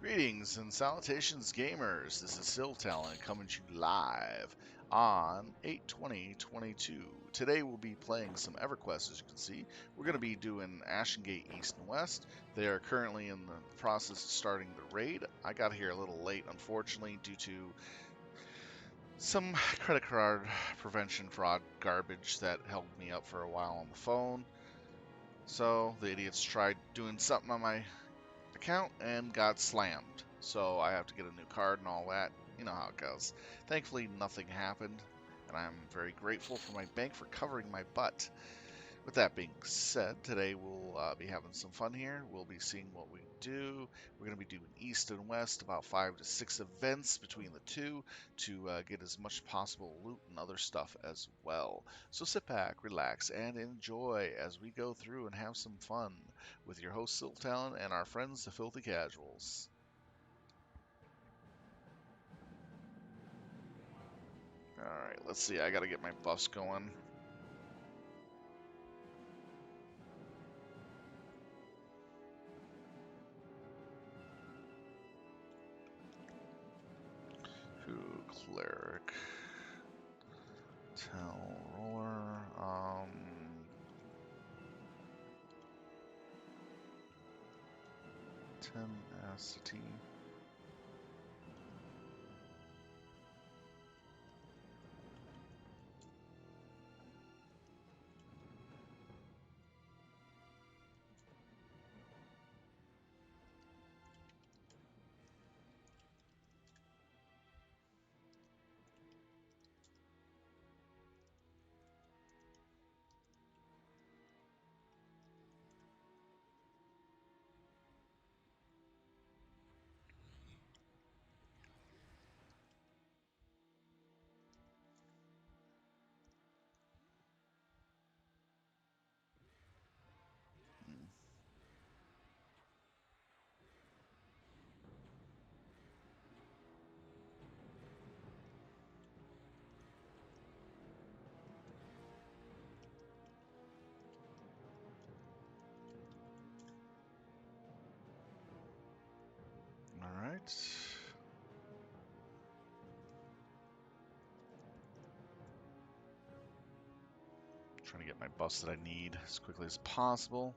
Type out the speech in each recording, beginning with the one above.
Greetings and salutations, gamers. This is Siltalon coming to you live on 8/20/22. Today we'll be playing some Everquest, as you can see. We're going to be doing Ashen East and West. They are currently in the process of starting the raid. I got here a little late, unfortunately, due to some credit card prevention fraud garbage that held me up for a while on the phone. So the idiots tried doing something on my account and got slammed. So I have to get a new card and all that. You know how it goes. Thankfully, nothing happened, and I'm very grateful for my bank for covering my butt. With that being said, today we'll be having some fun here. We'll be seeing what we do. We're going to be doing East and West, about 5 to 6 events between the two to get as much possible loot and other stuff as well. So sit back, relax, and enjoy as we go through and have some fun with your host Siltalon and our friends the Filthy Casuals. Alright, let's see. I got to get my buffs going. Cleric. Tell roller. Tenacity. Alright. Trying to get my buffs that I need as quickly as possible.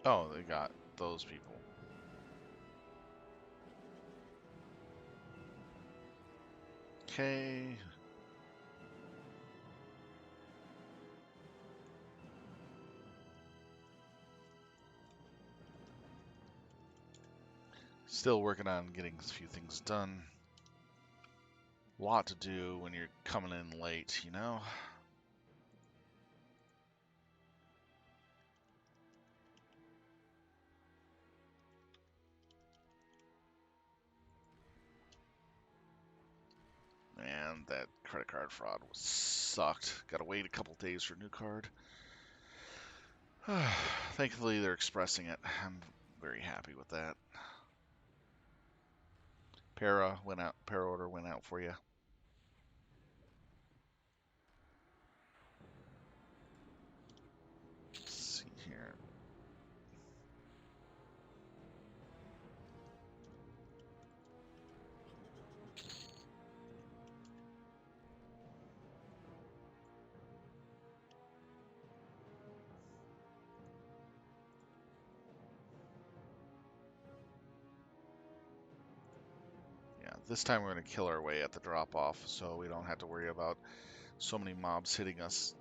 Oh, they got those people. Okay. Still working on getting a few things done. A lot to do when you're coming in late, you know? Man, that credit card fraud was sucked. Gotta wait a couple days for a new card. Thankfully, they're expressing it. I'm very happy with that. Para order went out for you. Let's see here. This time we're going to kill our way at the drop-off, so we don't have to worry about so many mobs hitting us.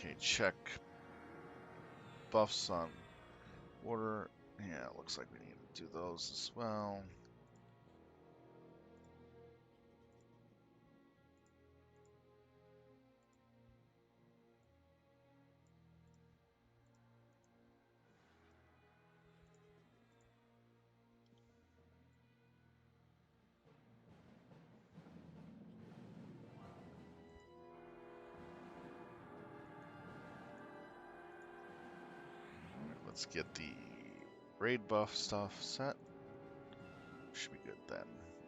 Okay, check buffs on water. Yeah, it looks like we need to do those as well. Let's get the raid buff stuff set. Should be good then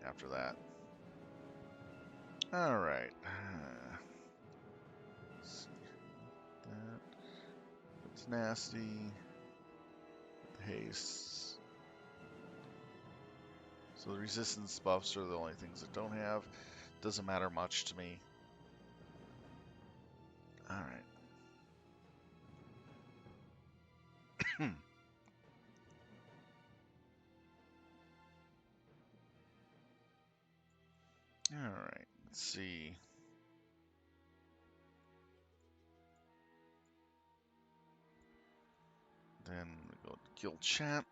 after that. Alright. That. It's nasty. Haste. So the resistance buffs are the only things that don't have. Doesn't matter much to me. Alright. Alright, let's see. Then we go to guild chat.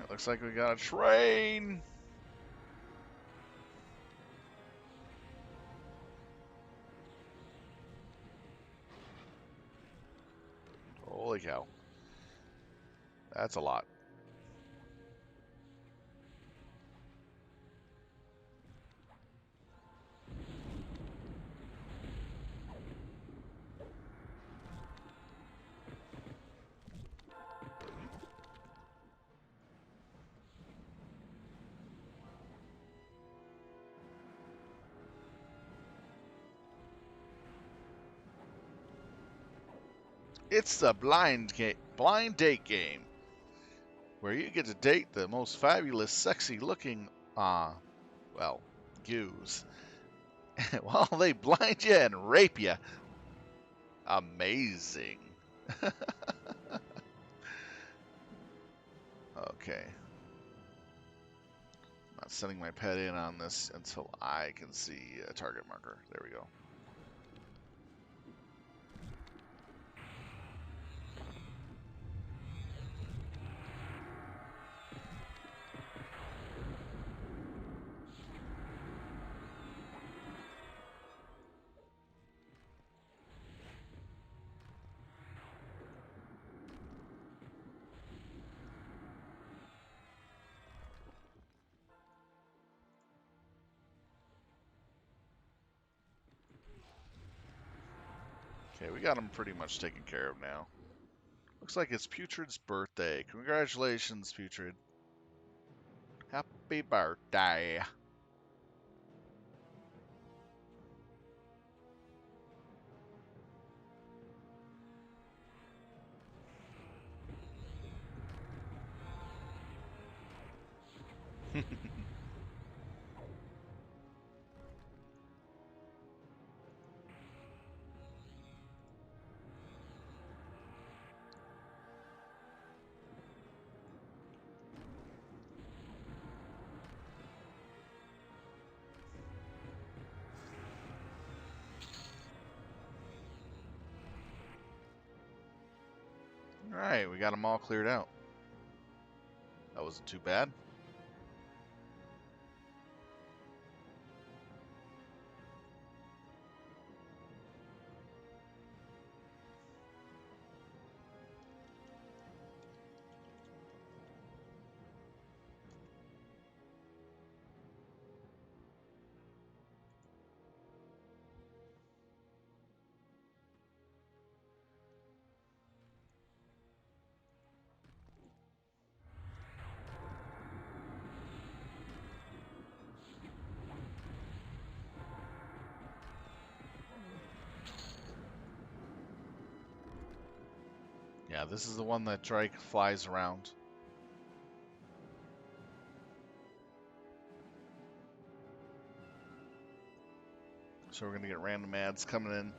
It looks like we got a train. Holy cow. That's a lot. It's the blind date game, where you get to date the most fabulous, sexy-looking, well, goose, while they blind you and rape you. Amazing. Okay. Not sending my pet in on this until I can see a target marker. There we go. Okay, we got him pretty much taken care of now. Looks like it's Putrid's birthday. Congratulations, Putrid. Happy birthday. Alright, we got them all cleared out. That wasn't too bad. Yeah, this is the one that Drake flies around. So we're going to get random ads coming in.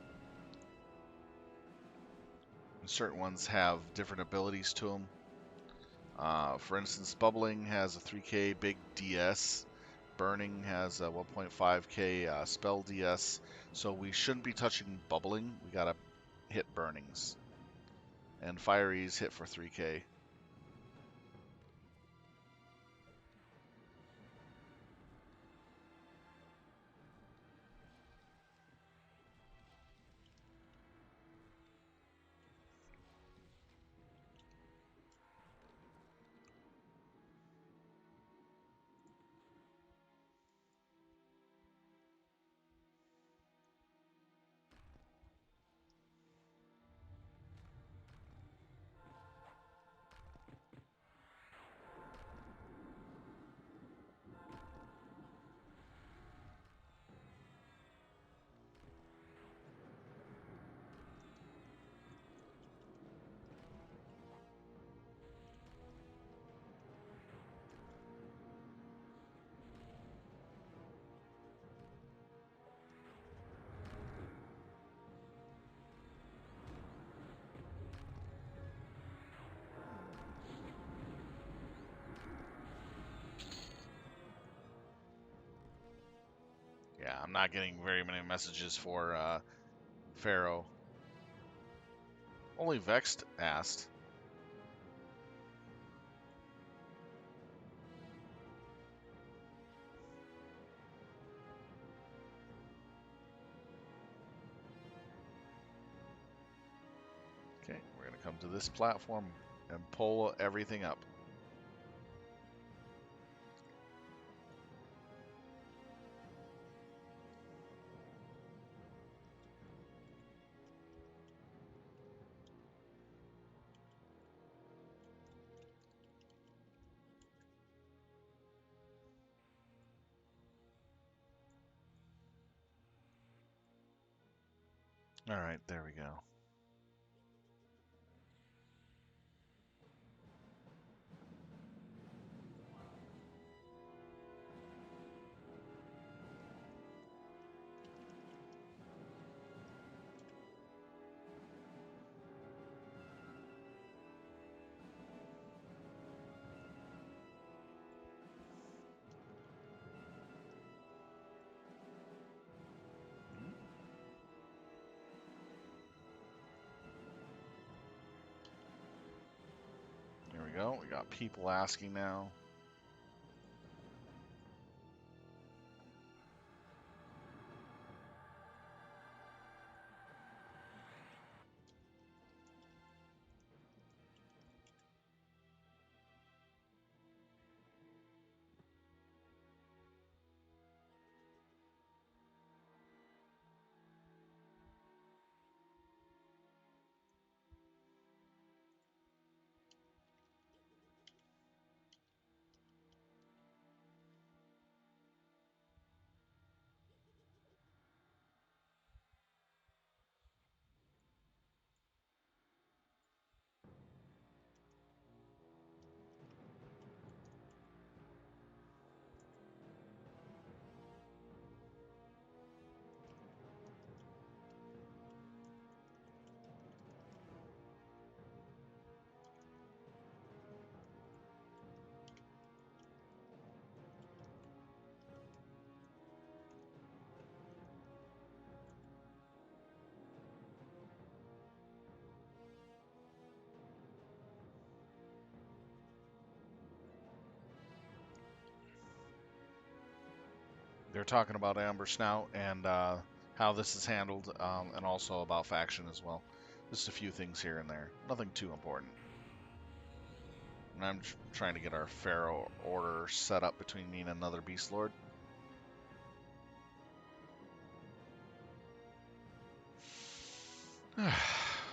And certain ones have different abilities to them. For instance, Bubbling has a 3k big DS. Burning has a 1.5k spell DS. So we shouldn't be touching Bubbling. We got to hit Burnings. And Fieries hit for 3k. Yeah, I'm not getting very many messages for Pharaoh. Only Vexed asked. Okay, we're going to come to this platform and pull everything up. All right, there we go. There we go. We got people asking now. They're talking about Amber Snout and how this is handled, and also about faction as well. Just a few things here and there. Nothing too important. And I'm trying to get our Pharaoh order set up between me and another Beastlord.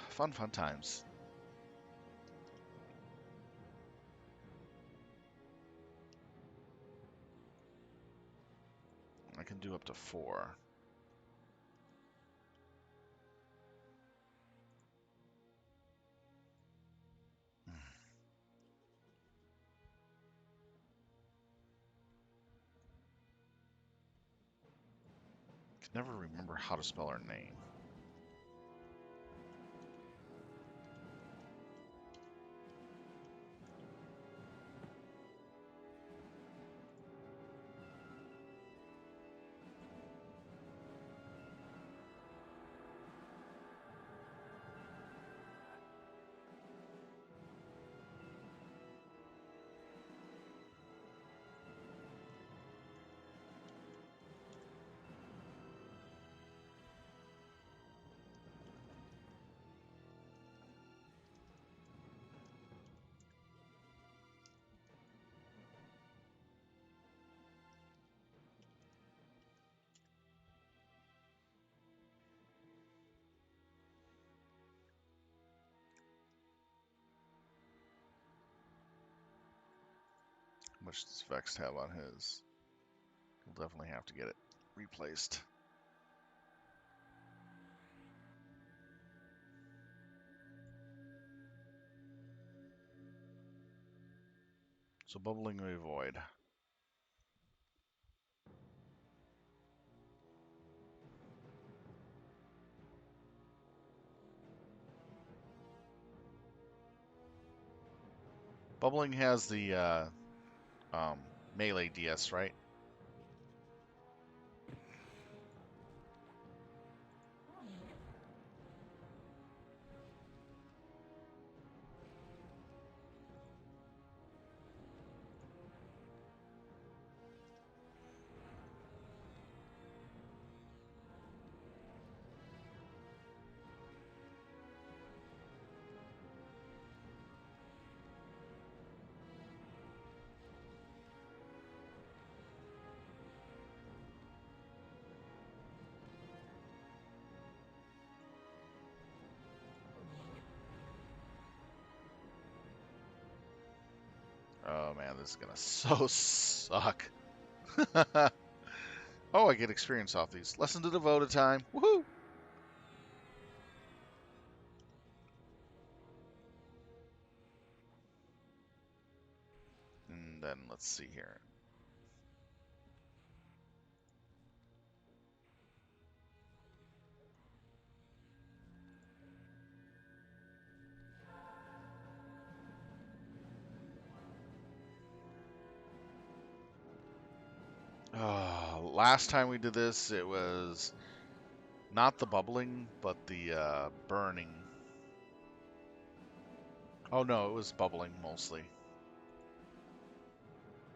Fun times. I can do up to 4. Can never remember how to spell her name. How much does Vex have on his? He'll definitely have to get it replaced. So bubbling we avoid. Bubbling has the melee DS, right? Oh man, this is gonna so suck. Oh, I get experience off these. Lesson to devoted time. Woohoo! And then let's see here. Last time we did this, it was not the bubbling, but the burning. Oh no, it was bubbling mostly.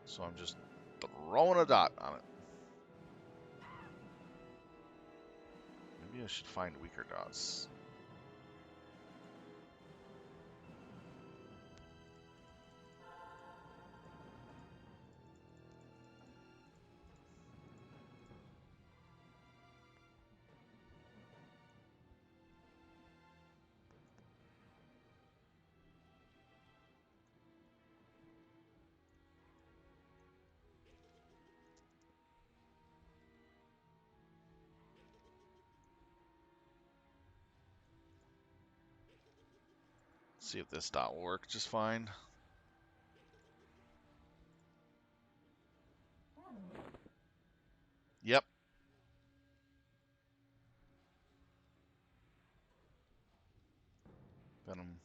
So I'm just throwing a dot on it. Maybe I should find weaker dots. See if this dot will work just fine. Yep. Venom.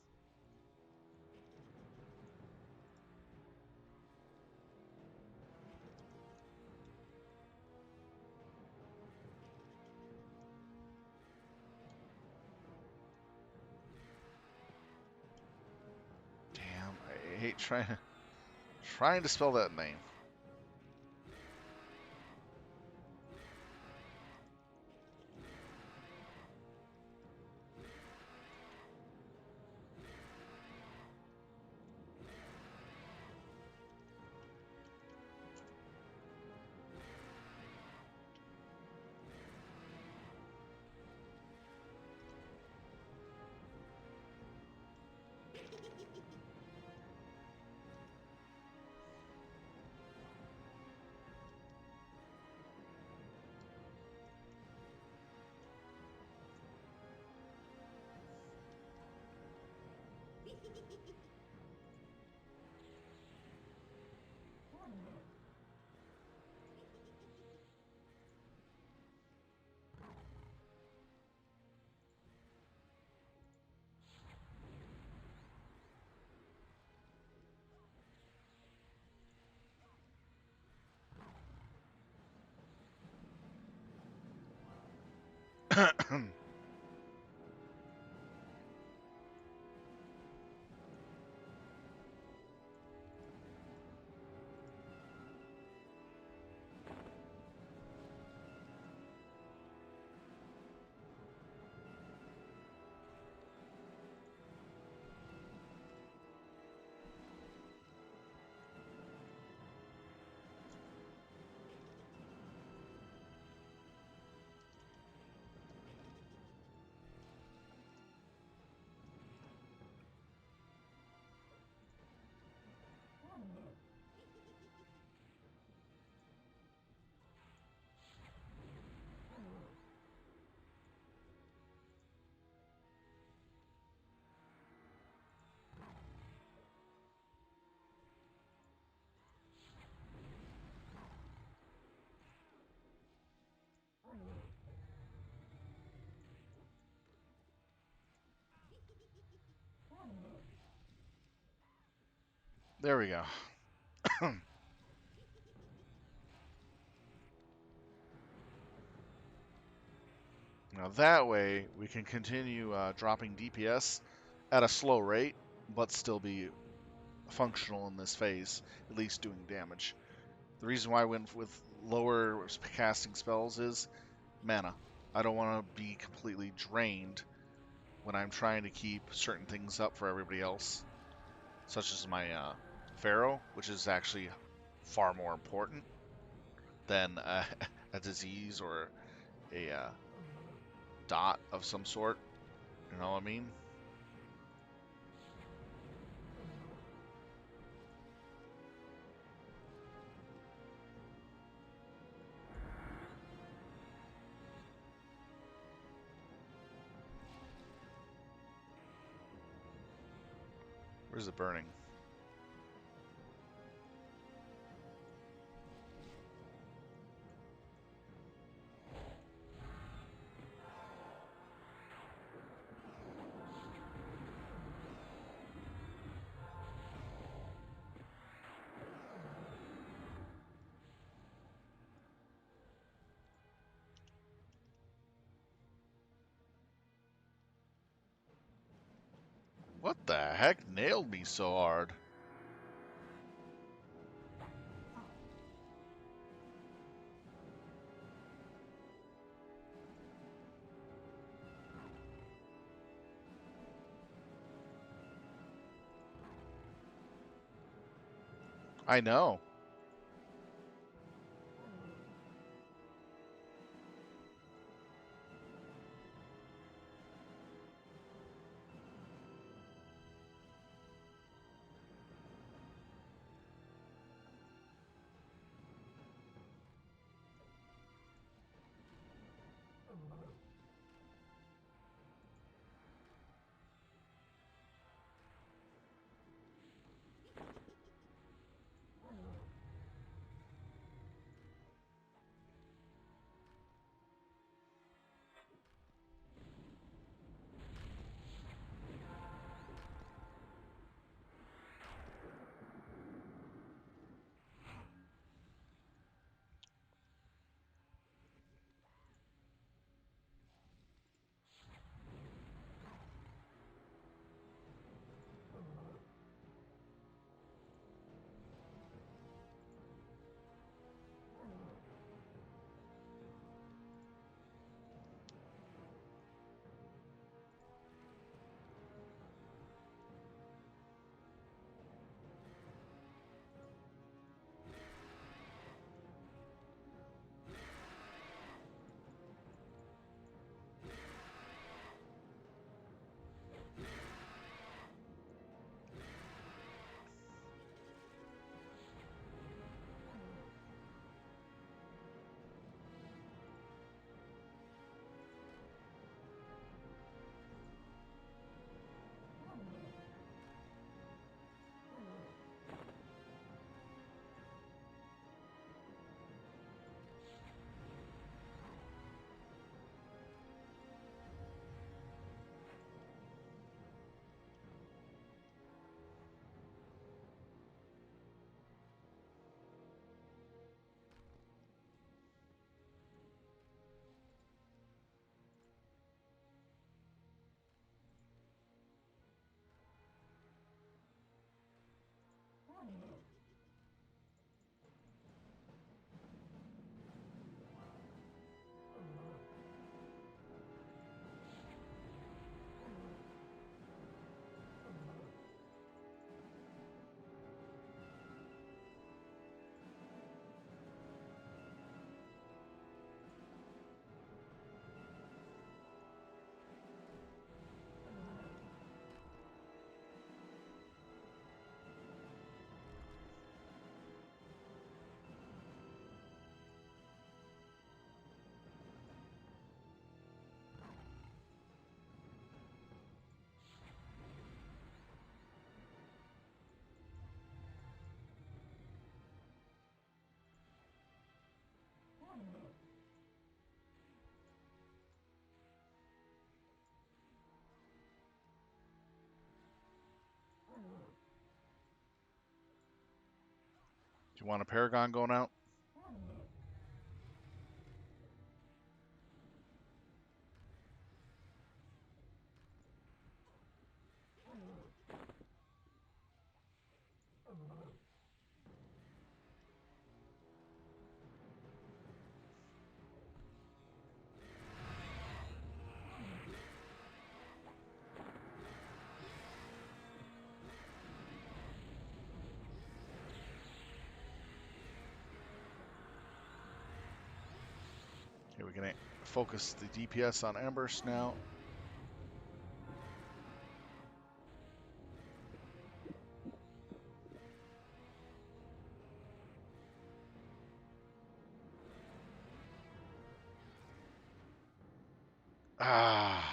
Damn, I hate trying to spell that name. There we go. Now that way we can continue dropping DPS at a slow rate, but still be functional in this phase, at least doing damage. The reason why I went with lower casting spells is mana. I don't want to be completely drained when I'm trying to keep certain things up for everybody else, such as my Pharaoh, which is actually far more important than a disease or a dot of some sort. You know what I mean? Where's it burning? What the heck nailed me so hard? I know. want a Paragon going out? Okay, we're going to focus the DPS on Amberst now. Ah,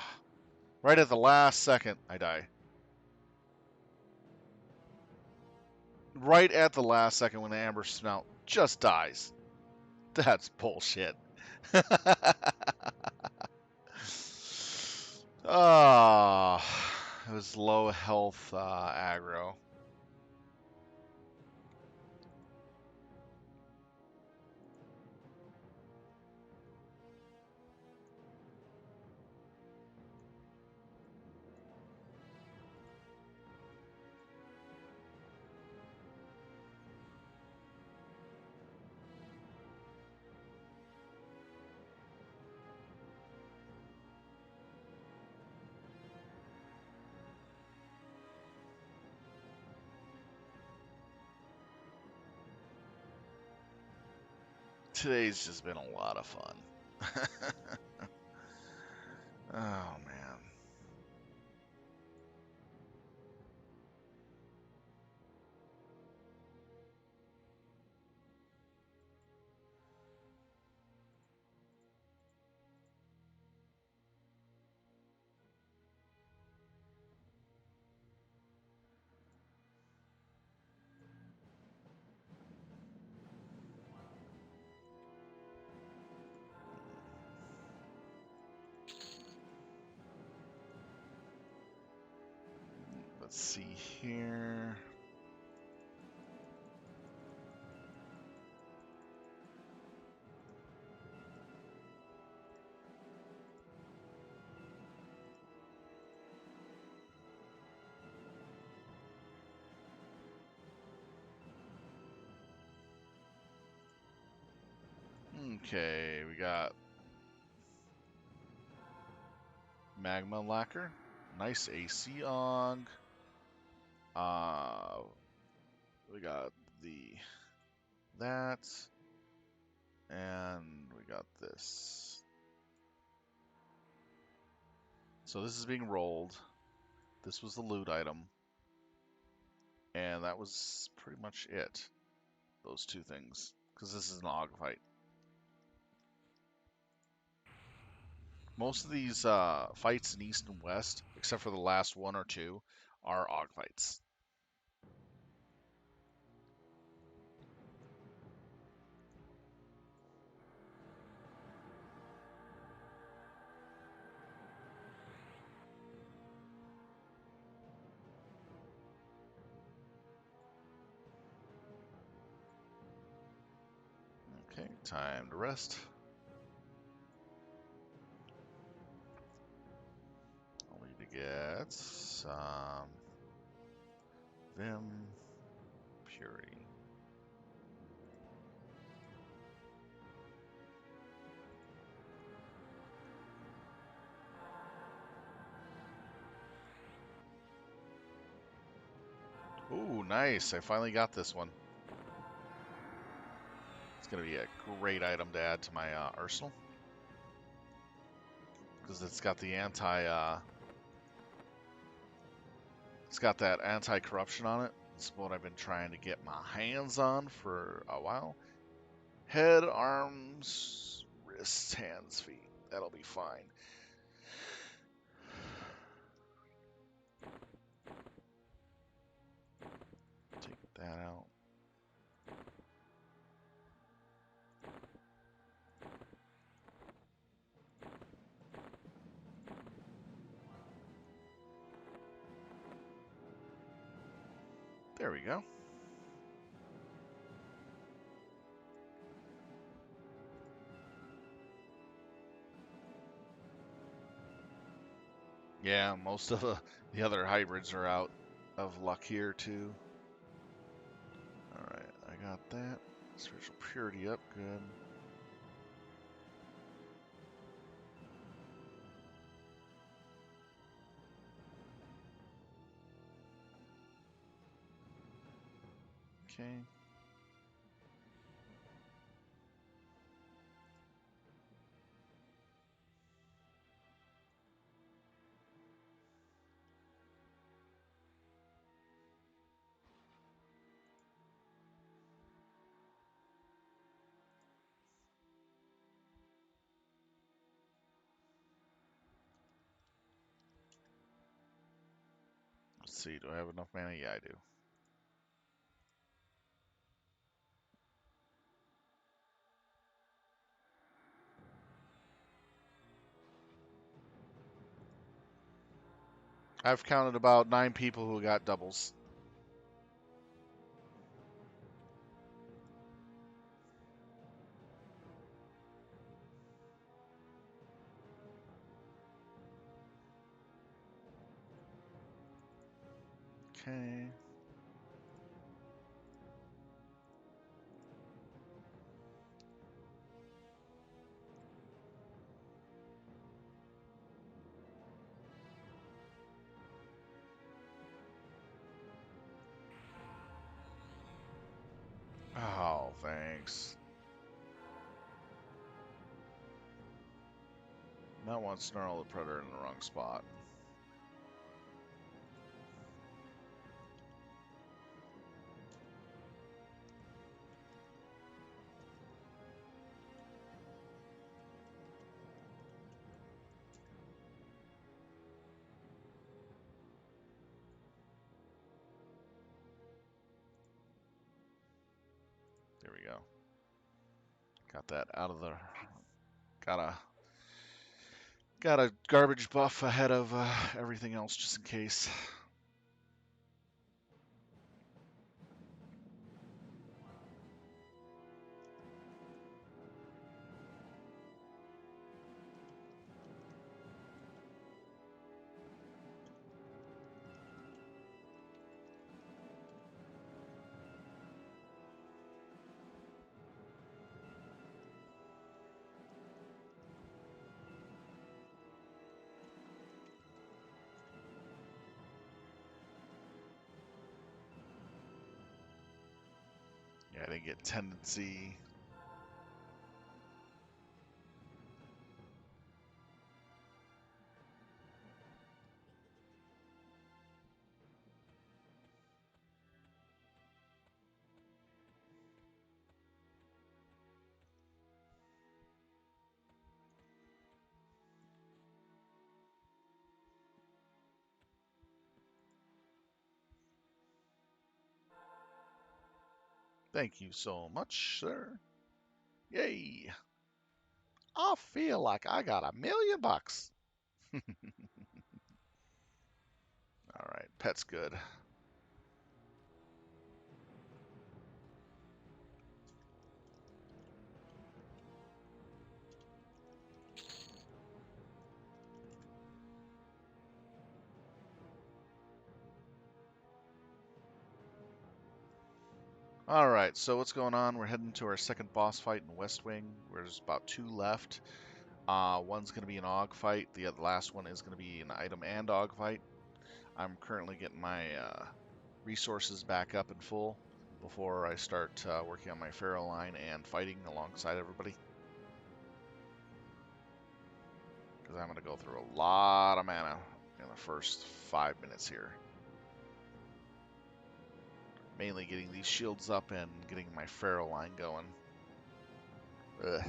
right at the last second, I die. Right at the last second when the Amber Snout just dies. That's bullshit. Ah, it was low health aggro. Today's just been a lot of fun. Oh, man. Let's see here. Okay, we got Magma Lacquer. Nice AC on. We got that, and we got this. So this is being rolled. This was the loot item. And that was pretty much it. Those two things. Because this is an AUG fight. Most of these fights in East and West, except for the last one or two, are AUG fights. Okay, time to rest. I'll need to get some Vim Purity. Ooh, nice. I finally got this one. It's going to be a great item to add to my arsenal. Because it's got the it's got that anti-corruption on it. It's what I've been trying to get my hands on for a while. Head, arms, wrists, hands, feet. That'll be fine. Take that out. There we go. Yeah, most of the other hybrids are out of luck here too. All right, I got that. Spiritual purity up, good. Okay. Let's see, do I have enough mana? Yeah, I do. I've counted about 9 people who got doubles. Okay. Oh, thanks. Not want Snarl the Predator in the wrong spot. There we go. Got that out of the... Got a garbage buff ahead of everything else just in case. Yeah, I didn't get Tendency. Thank you so much, sir. Yay! I feel like I got $1,000,000. All right, pet's good. All right, so what's going on? We're heading to our second boss fight in West Wing. There's about 2 left. One's going to be an AUG fight. The last one is going to be an item and AUG fight. I'm currently getting my resources back up and full before I start working on my Pharaoh line and fighting alongside everybody. Because I'm going to go through a lot of mana in the first 5 minutes here. Mainly getting these shields up and getting my Pharaoh line going. Ugh.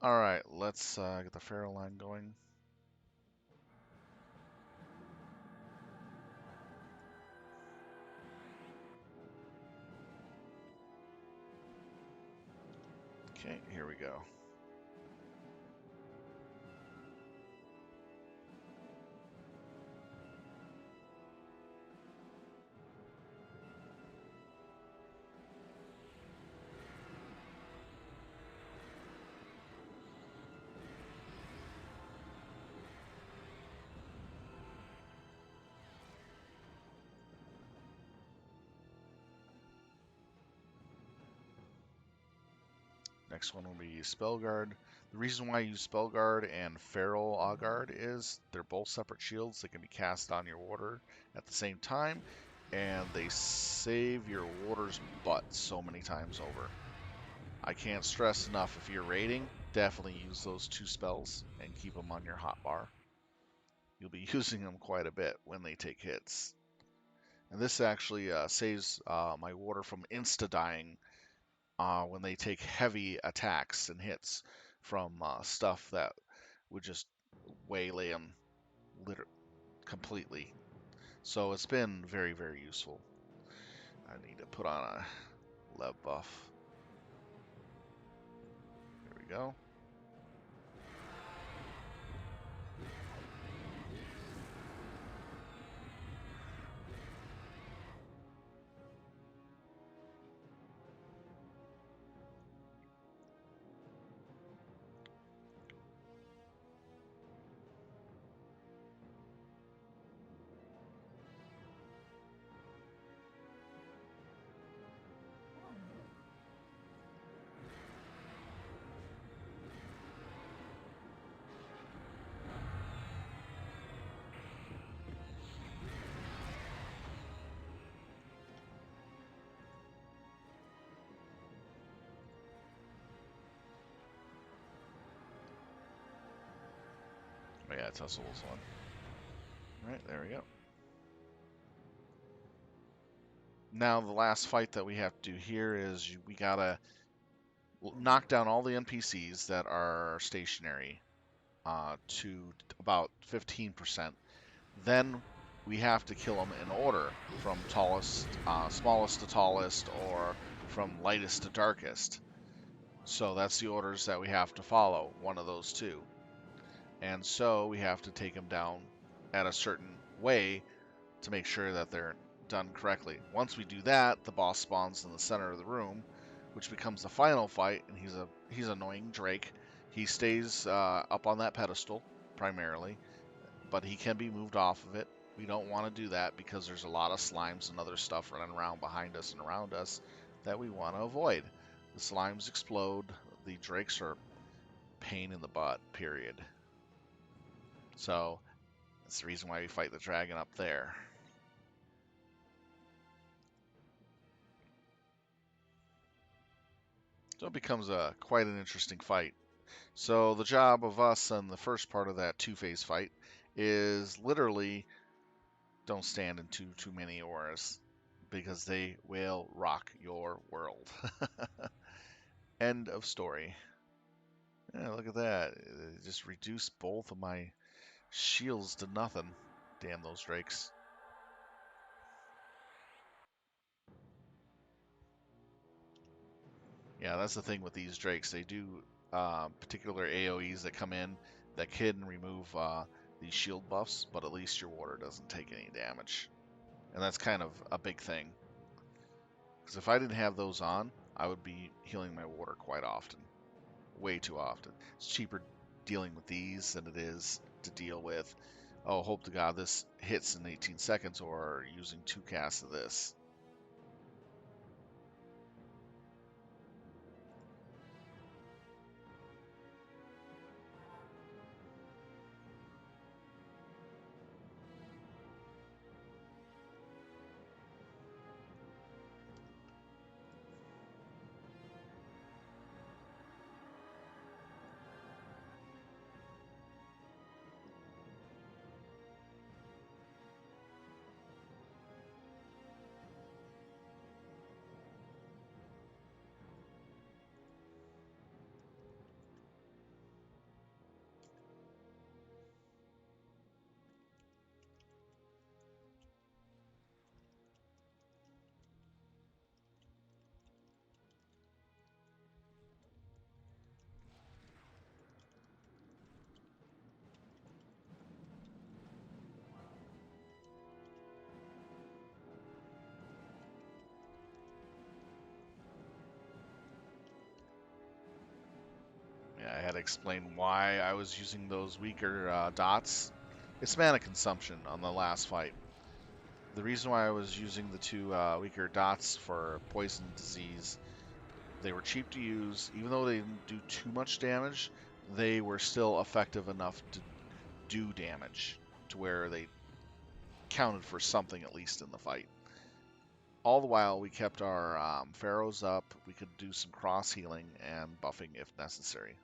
All right, let's get the Pharaoh line going. Okay, here we go. Next one will be Spellguard. The reason why I use Spellguard and Feral Augard is they're both separate shields that can be cast on your warder at the same time, and they save your warder's butt so many times over. I can't stress enough, if you're raiding, definitely use those two spells and keep them on your hotbar. You'll be using them quite a bit when they take hits. And this actually saves my warder from insta-dying when they take heavy attacks and hits from stuff that would just waylay them completely. So it's been very, very useful. I need to put on a lev buff. There we go. Oh yeah, Tussle was one. Alright, there we go. Now the last fight that we have to do here is we gotta knock down all the NPCs that are stationary to about 15%. Then we have to kill them in order from smallest to tallest, or from lightest to darkest. So that's the orders that we have to follow, one of those two. And so we have to take them down at a certain way to make sure that they're done correctly. Once we do that, the boss spawns in the center of the room, which becomes the final fight, and he's annoying Drake. He stays up on that pedestal primarily, but he can be moved off of it. We don't want to do that because there's a lot of slimes and other stuff running around behind us and around us that we want to avoid. The slimes explode. The drakes are pain in the butt, period. So that's the reason why we fight the dragon up there. So it becomes quite an interesting fight. So the job of us on the first part of that two-phase fight is literally don't stand in too many auras, because they will rock your world. End of story. Yeah, look at that. It just reduced both of my shields to nothing. Damn those drakes. Yeah, that's the thing with these drakes. They do particular AoEs that come in that can remove these shield buffs, but at least your warder doesn't take any damage. And that's kind of a big thing. Because if I didn't have those on, I would be healing my warder quite often. Way too often. It's cheaper dealing with these than it is to deal with, oh, hope to God this hits in 18 seconds, or using 2 casts of this. explain why I was using those weaker dots. It's mana consumption on the last fight. The reason why I was using the two weaker dots for poison disease, they were cheap to use. Even though they didn't do too much damage, they were still effective enough to do damage to where they counted for something at least in the fight. All the while, we kept our pharaohs up. We could do some cross healing and buffing if necessary.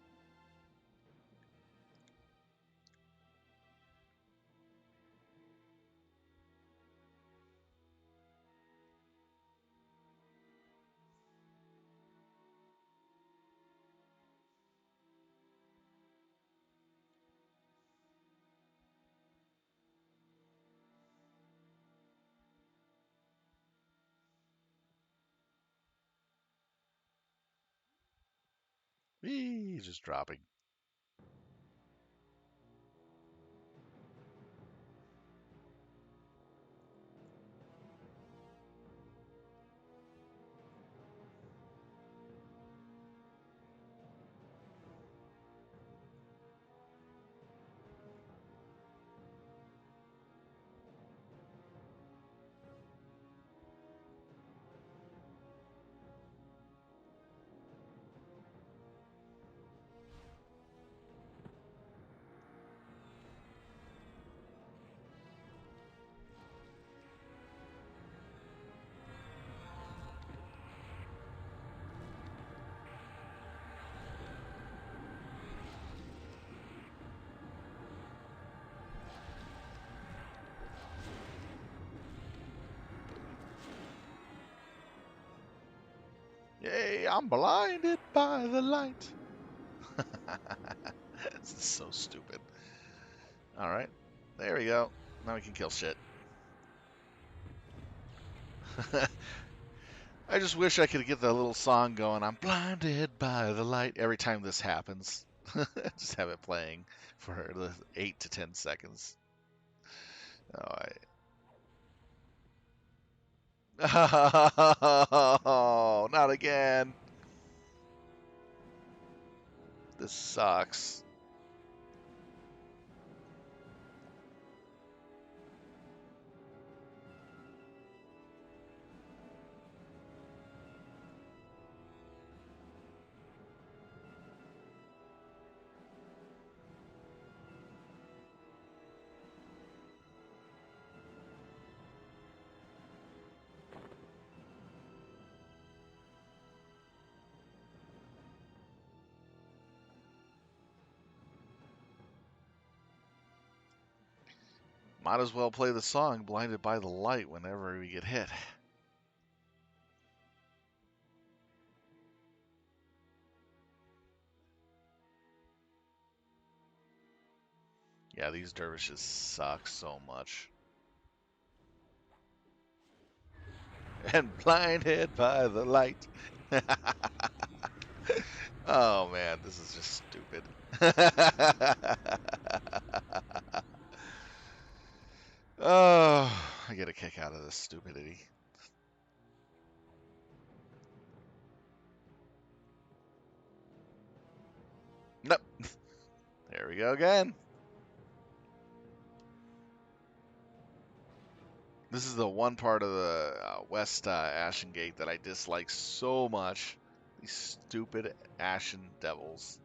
Whee, just dropping. Yay, I'm blinded by the light. This is so stupid. Alright, there we go. Now we can kill shit. I just wish I could get the little song going. I'm blinded by the light every time this happens. Just have it playing for the 8 to 10 seconds. Oh, not again. This sucks. Might as well play the song Blinded by the Light whenever we get hit. Yeah, these dervishes suck so much. And blinded by the light. Oh man, this is just stupid. Oh, I get a kick out of this stupidity. Nope. There we go again. This is the one part of the West Ashen Gate that I dislike so much. These stupid Ashen Devils.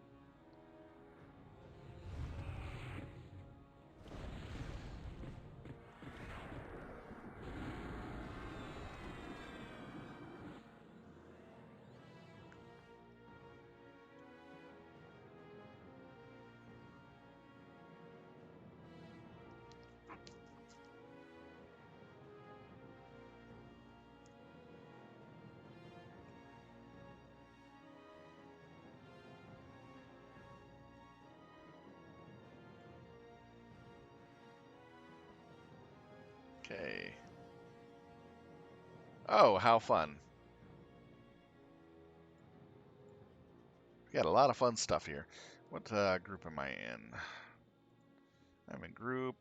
Okay. Oh, how fun. We got a lot of fun stuff here. What group am I in? I'm in group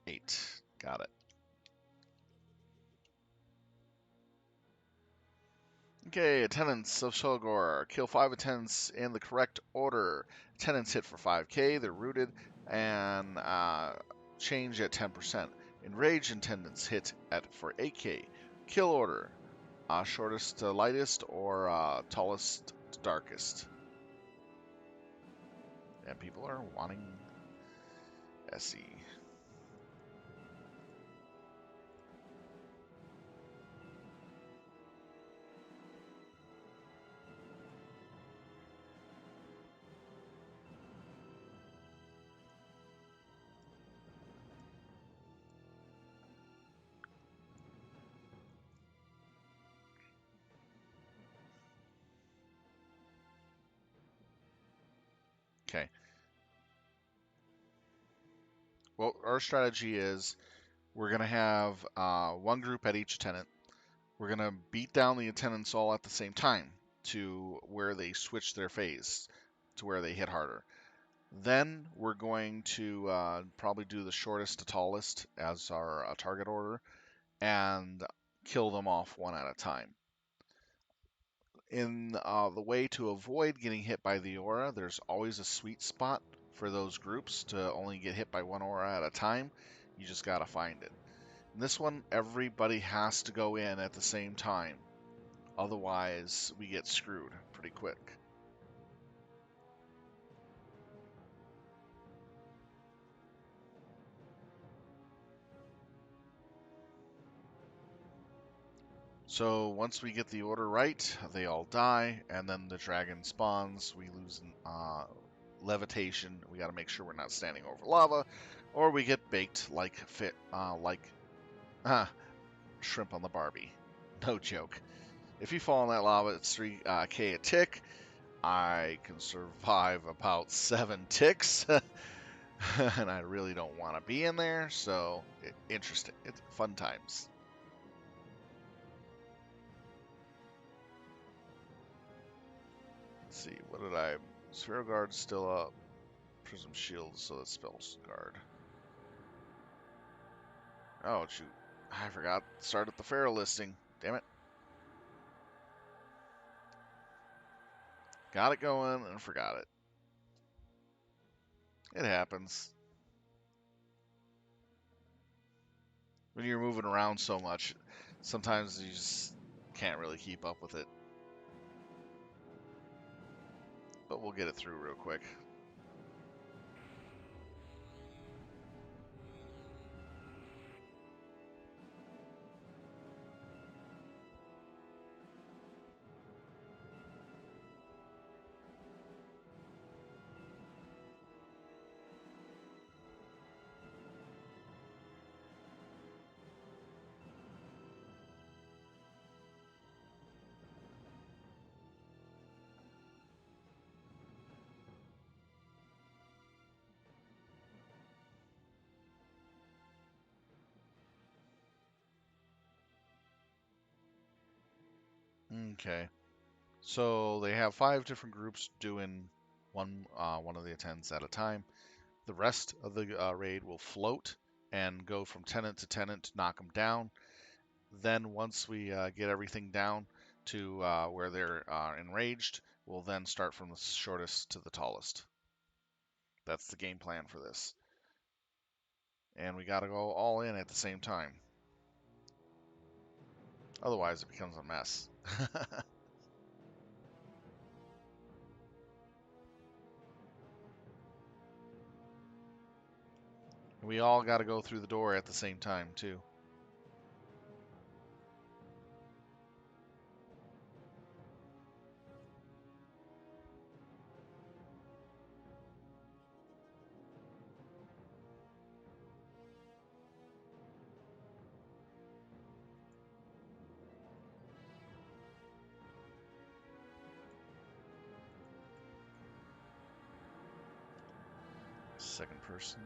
8. Got it. Okay, attendants of Shulgor. Kill 5 attendants in the correct order. Attendants hit for 5k, they're rooted, and change at 10%. Enraged attendants hit for 8k. Kill order. Shortest to lightest or tallest to darkest. And people are wanting SE. Okay. Well, our strategy is we're going to have one group at each attendant. We're going to beat down the attendants all at the same time to where they switch their phase, to where they hit harder. Then we're going to probably do the shortest to tallest as our target order and kill them off one at a time. In the way to avoid getting hit by the aura, there's always a sweet spot for those groups to only get hit by one aura at a time. You just got to find it. In this one, everybody has to go in at the same time. Otherwise, we get screwed pretty quick. So once we get the order right, they all die, and then the dragon spawns. We lose levitation. We got to make sure we're not standing over lava, or we get baked like shrimp on the Barbie. No joke. If you fall in that lava, it's 3k a tick. I can survive about 7 ticks, and I really don't want to be in there. So interesting. It's fun times. Let's see, what did I... Sphere Guard's still up. Prism Shield, so that's Spells Guard. Oh, shoot. I forgot. Start at the Pharaoh listing. Damn it. Got it going and forgot it. It happens. When you're moving around so much, sometimes you just can't really keep up with it. But we'll get it through real quick. Okay. So they have 5 different groups doing one of the attendants at a time. The rest of the raid will float and go from tenant to tenant to knock them down. Then once we get everything down to where they're enraged, we'll then start from the shortest to the tallest. That's the game plan for this. And we got to go all in at the same time. Otherwise, it becomes a mess. We all got to go through the door at the same time, too. Second person.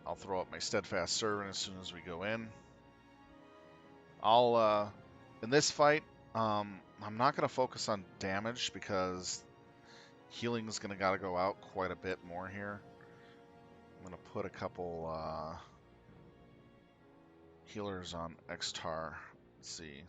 I'll throw up my steadfast servant as soon as we go in. I'll in this fight, I'm not gonna focus on damage because healing is gonna gotta go out quite a bit more here. I'm gonna put a couple healers on Xtar. Let's see.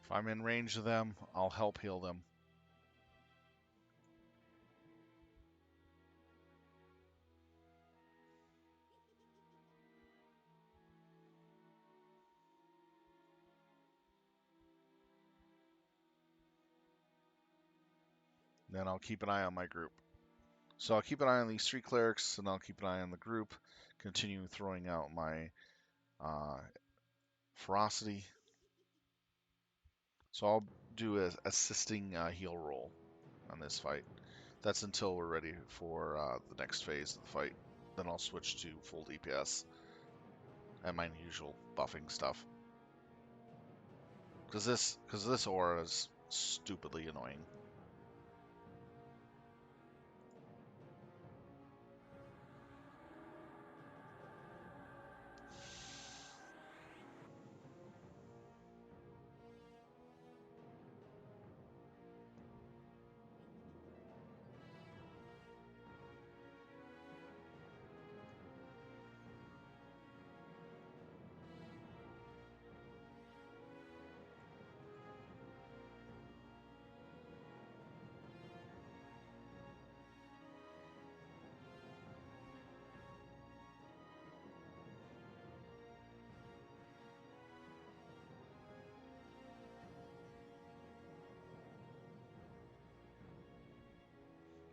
If I'm in range of them, I'll help heal them. Then I'll keep an eye on my group. So I'll keep an eye on these 3 clerics, and I'll keep an eye on the group. Continue throwing out my ferocity. So I'll do a assisting heal roll on this fight. That's until we're ready for the next phase of the fight. Then I'll switch to full DPS and my usual buffing stuff. Because this aura is stupidly annoying.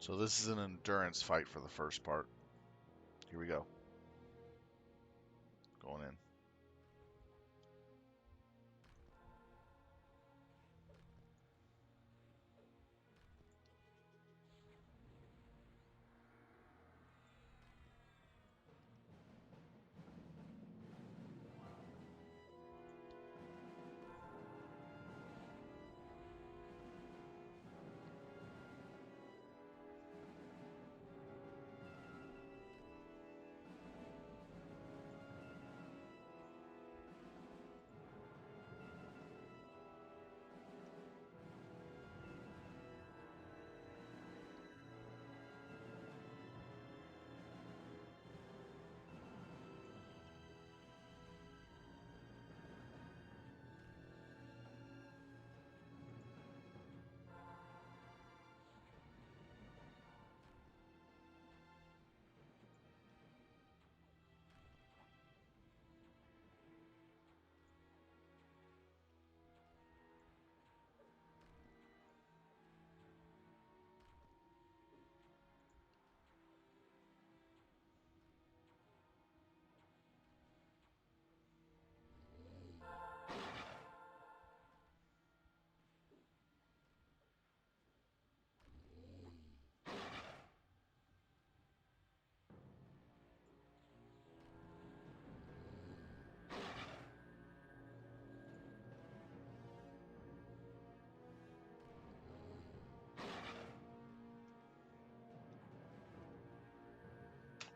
So this is an endurance fight for the first part. Here we go. Going in.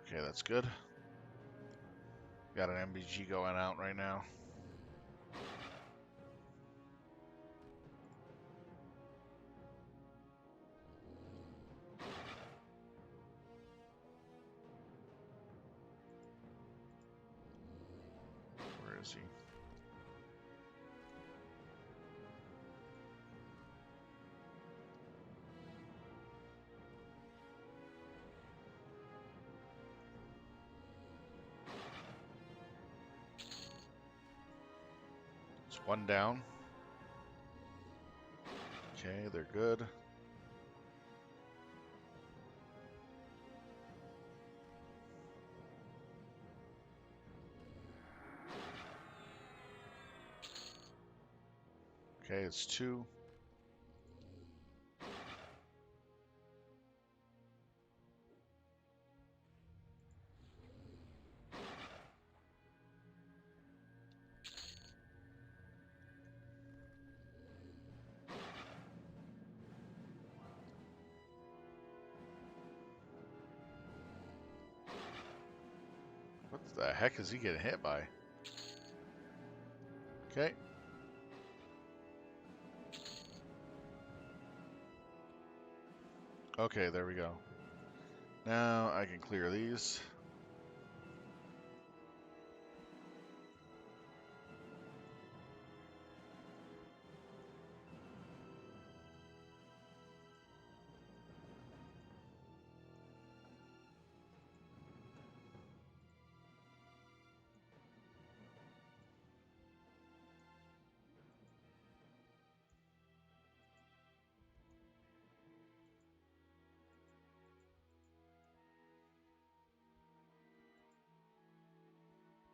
Okay, that's good. Got an MBG going out right now. Where is he? Let's One down. Okay, they're good. Okay, it's 2. What the heck is he getting hit by? Okay. Okay, there we go. Now I can clear these.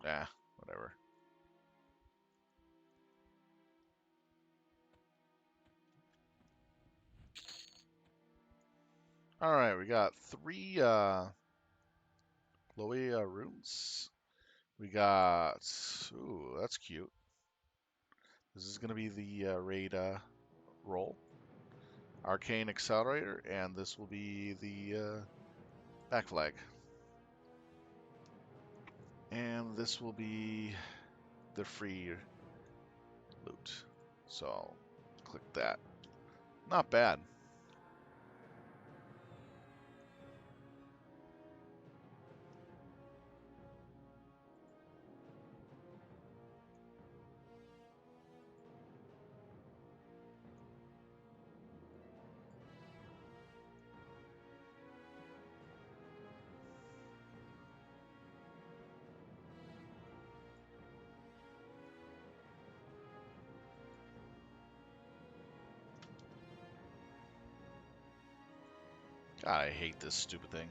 Ah, whatever. All right, we got 3 Loea runes. We got, ooh, that's cute. This is going to be the raid roll. Arcane Accelerator, and this will be the back flag. And this will be the free loot. So I'll click that. Not bad. God, I hate this stupid thing.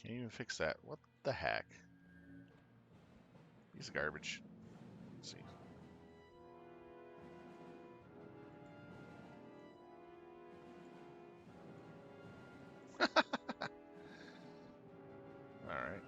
Can't even fix that. What the heck? He's garbage. Let's see. All right.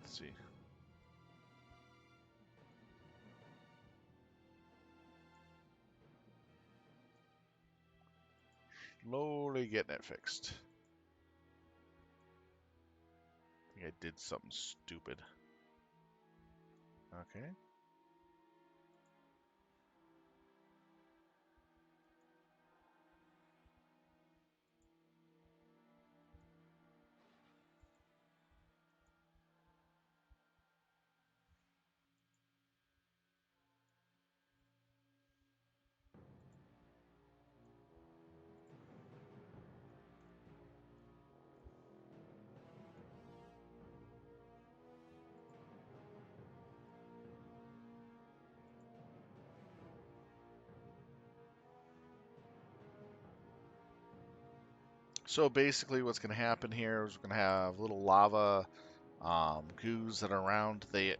Let's see. Slowly getting it fixed. I think I did something stupid. Okay. So basically what's going to happen here is we're going to have little lava goos that are around. They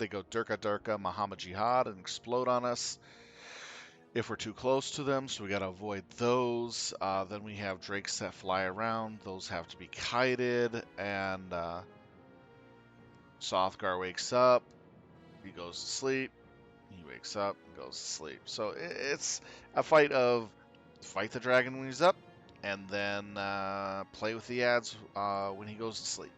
go Durka Durka, Muhammad Jihad, and explode on us if we're too close to them, so we got to avoid those. Then we have drakes that fly around. Those have to be kited, and Sothgar wakes up, he goes to sleep, he wakes up, goes to sleep. So it's a fight of fight the dragon when he's up, and then play with the ads when he goes to sleep.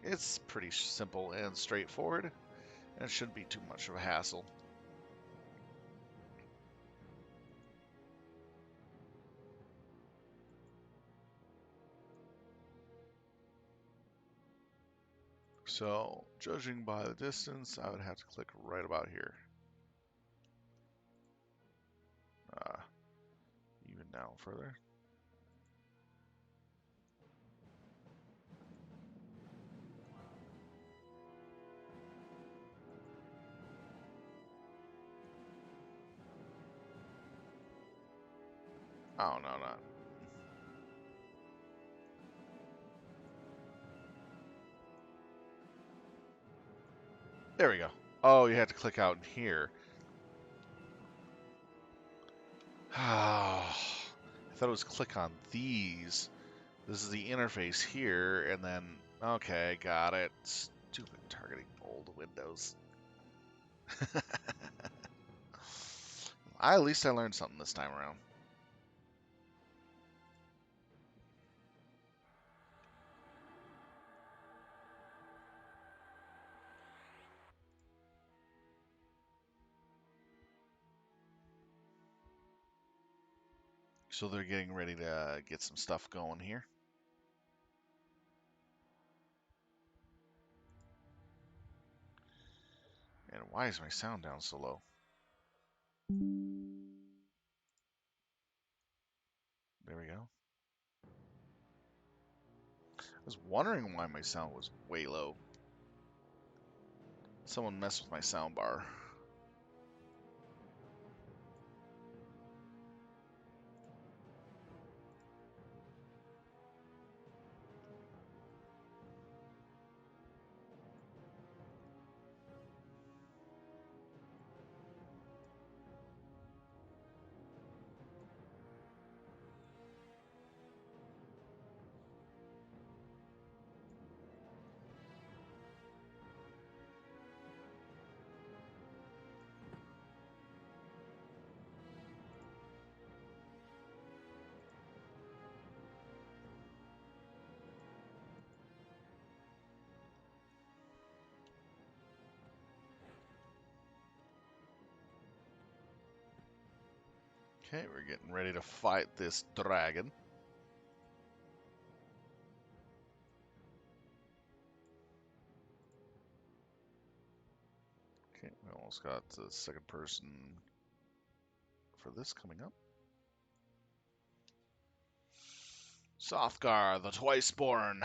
It's pretty simple and straightforward, and it shouldn't be too much of a hassle. So, judging by the distance, I would have to click right about here. Even down further. Oh, no, not. There we go. Oh, you have to click out in here. I thought it was click on these. This is the interface here, and then, okay, got it. Stupid targeting old Windows. At least I learned something this time around. So they're getting ready to get some stuff going here. And why is my sound down so low? There we go. I was wondering why my sound was way low. Someone messed with my sound bar. Okay, we're getting ready to fight this dragon. Okay, we almost got the second person for this coming up. Sothgar, the Twiceborn.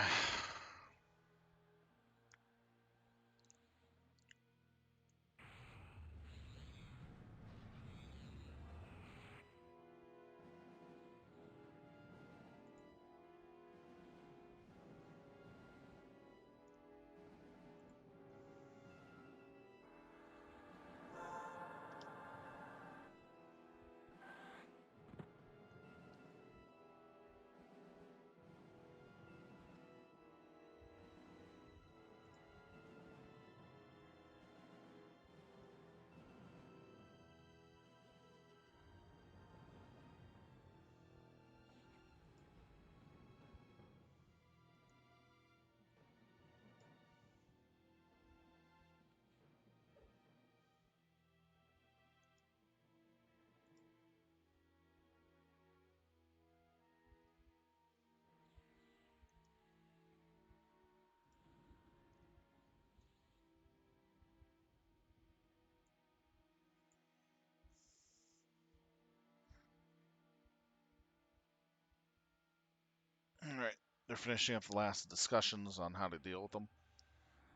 Alright, they're finishing up the last discussions on how to deal with them.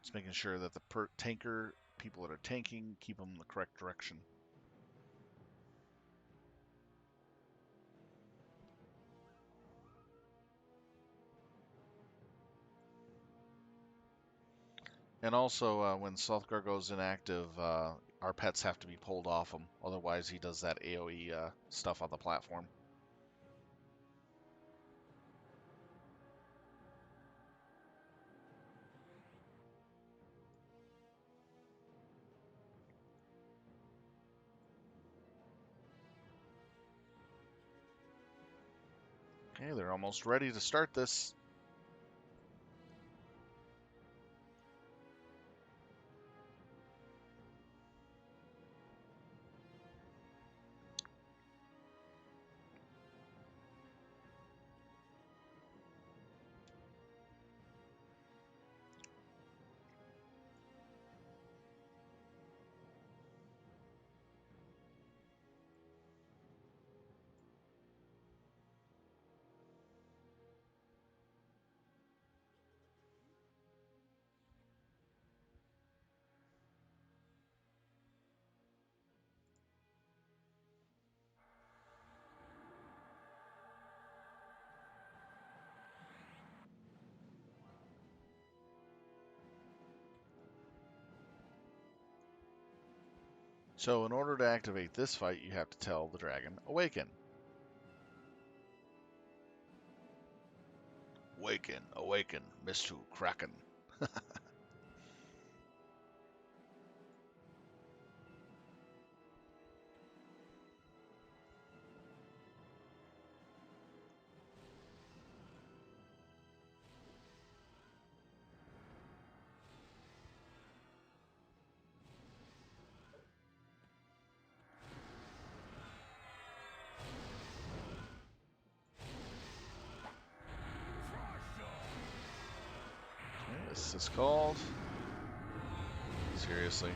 Just making sure that the tanker, people that are tanking, keep them in the correct direction. And also, when Sothgar goes inactive, our pets have to be pulled off him. Otherwise, he does that AoE stuff on the platform. Okay, they're almost ready to start this. So in order to activate this fight, you have to tell the dragon, awaken. Awaken, awaken, Mr. Kraken. Okay, this is called. Seriously.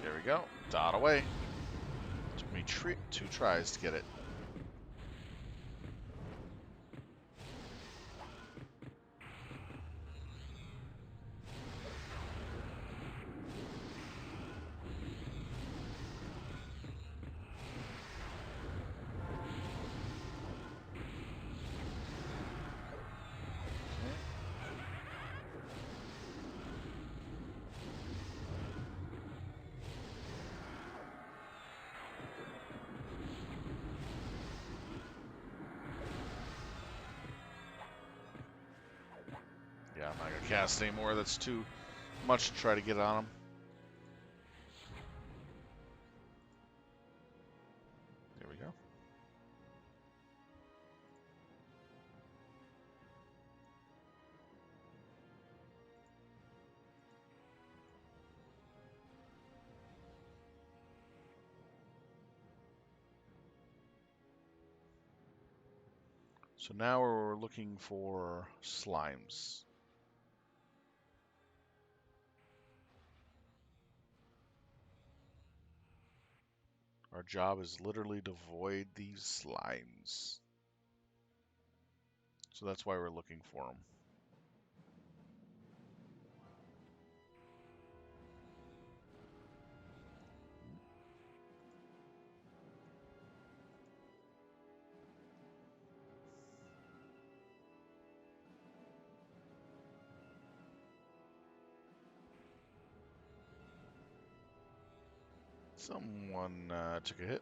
There we go. Dot away. Took me 2 tries to get it. Yeah, I'm not going to cast anymore. That's too much to try to get on him. There we go. So now we're looking for slimes. Our job is literally to avoid these slimes. So that's why we're looking for them. Someone took a hit.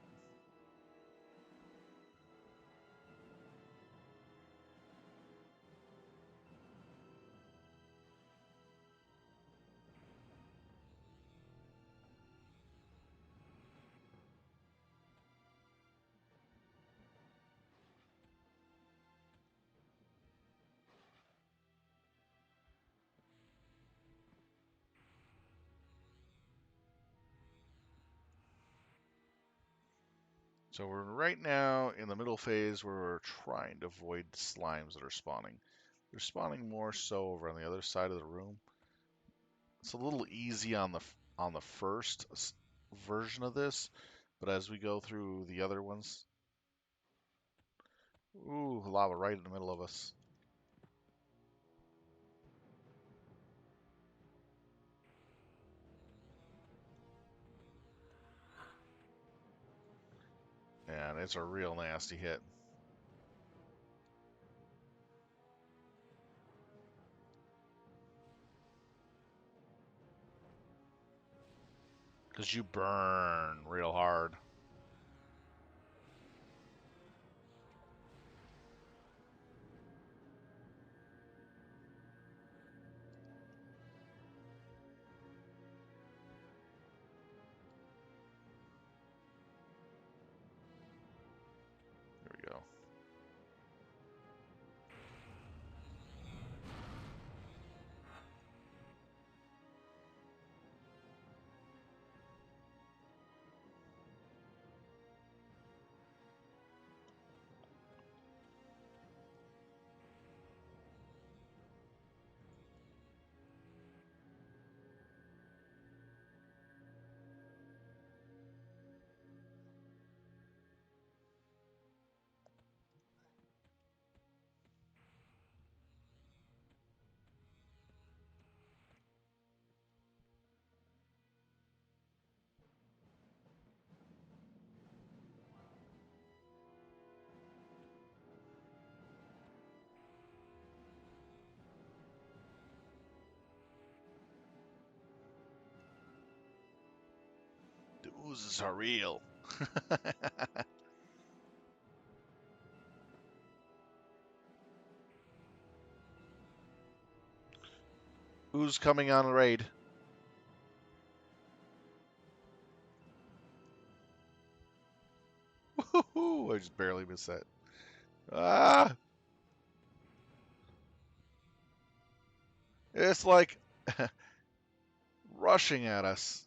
So we're right now in the middle phase where we're trying to avoid the slimes that are spawning. They're spawning more so over on the other side of the room. It's a little easy on the first version of this, but as we go through the other ones, ooh, lava right in the middle of us. And it's a real nasty hit. Because you burn real hard. Here we go. The oozes are real. Ooze coming on the raid. Woohoo! I just barely missed that. Ah! It's like rushing at us.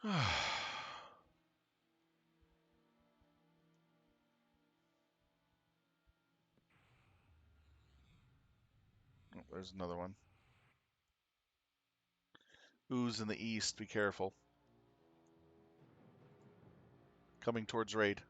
Oh, there's another one. Ooze in the east. Be careful. Coming towards raid.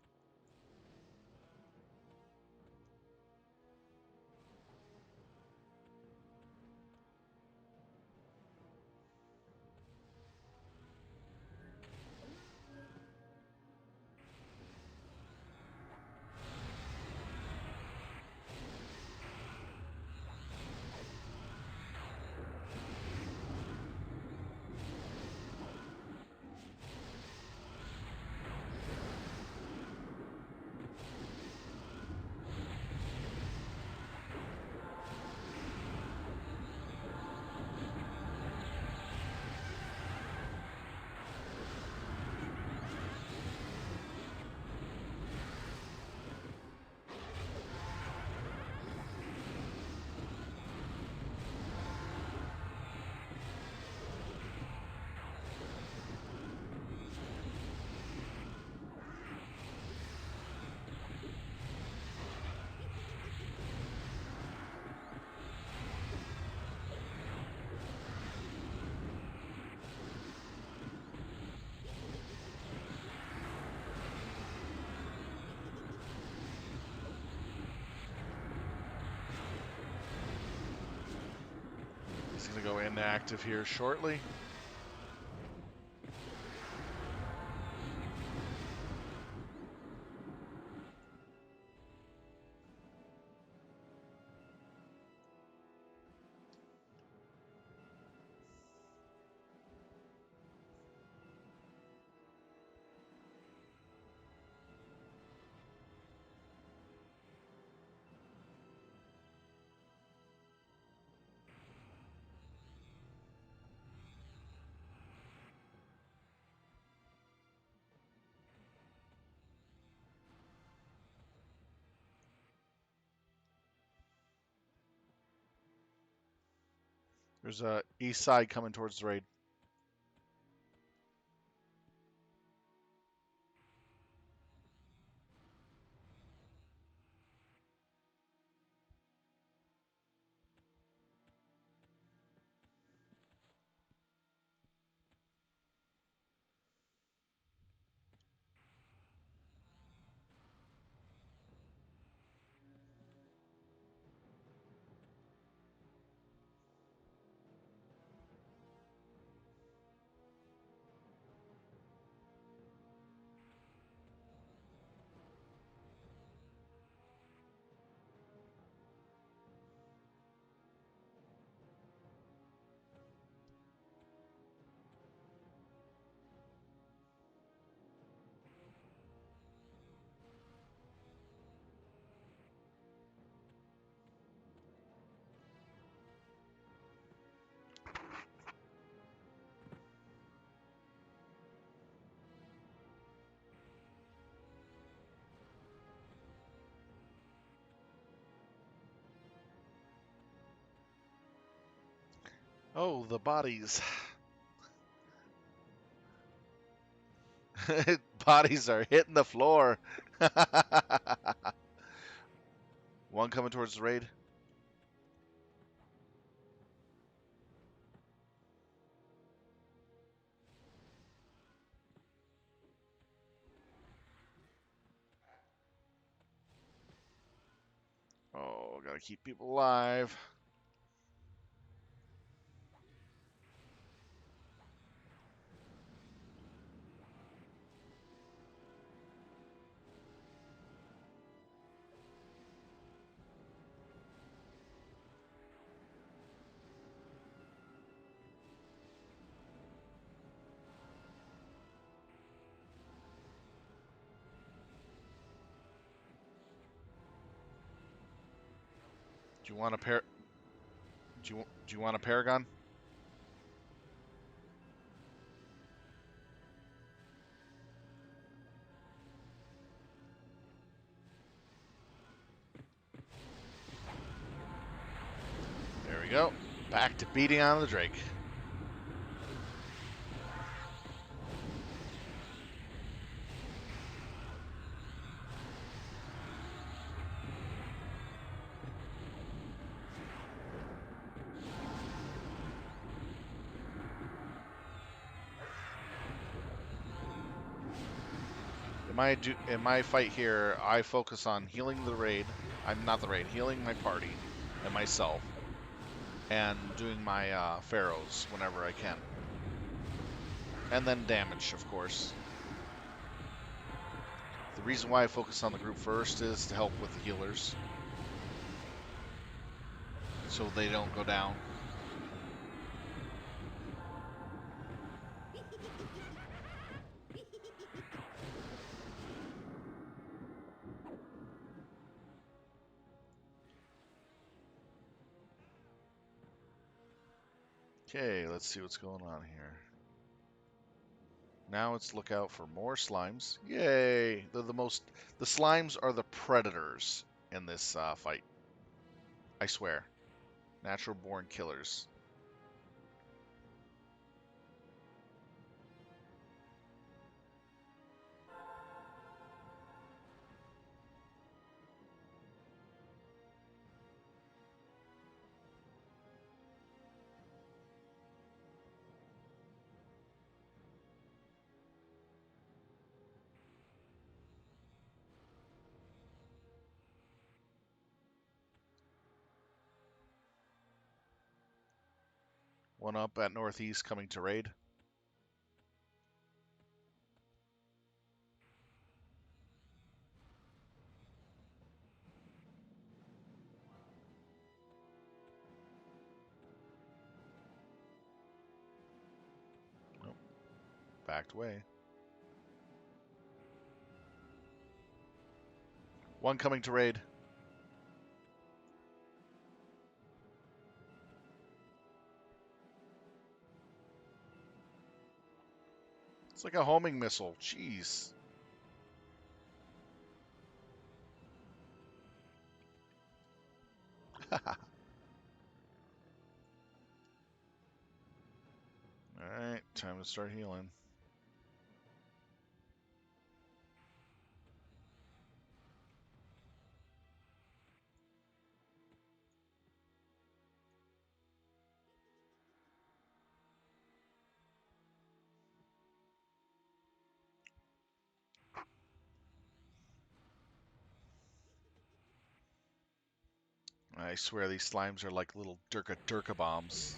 He's going to go inactive here shortly. There's a east side coming towards the raid. Oh, the bodies. Bodies are hitting the floor. One coming towards the raid. Oh, gotta keep people alive. Do you want a pair? Do you want a paragon? There we go. Back to beating on the Drake. In my fight here, I focus on healing the raid. I'm not the raid, healing my party and myself, and doing my pharaohs whenever I can, and then damage, of course. The reason why I focus on the group first is to help with the healers, so they don't go down. Okay, let's see what's going on here. Now it's look out for more slimes. Yay! They're the slimes are the predators in this fight. I swear. Natural born killers. One up at northeast coming to raid. Nope. Backed away. One coming to raid. It's like a homing missile. Jeez. Alright, time to start healing. I swear these slimes are like little Durka bombs.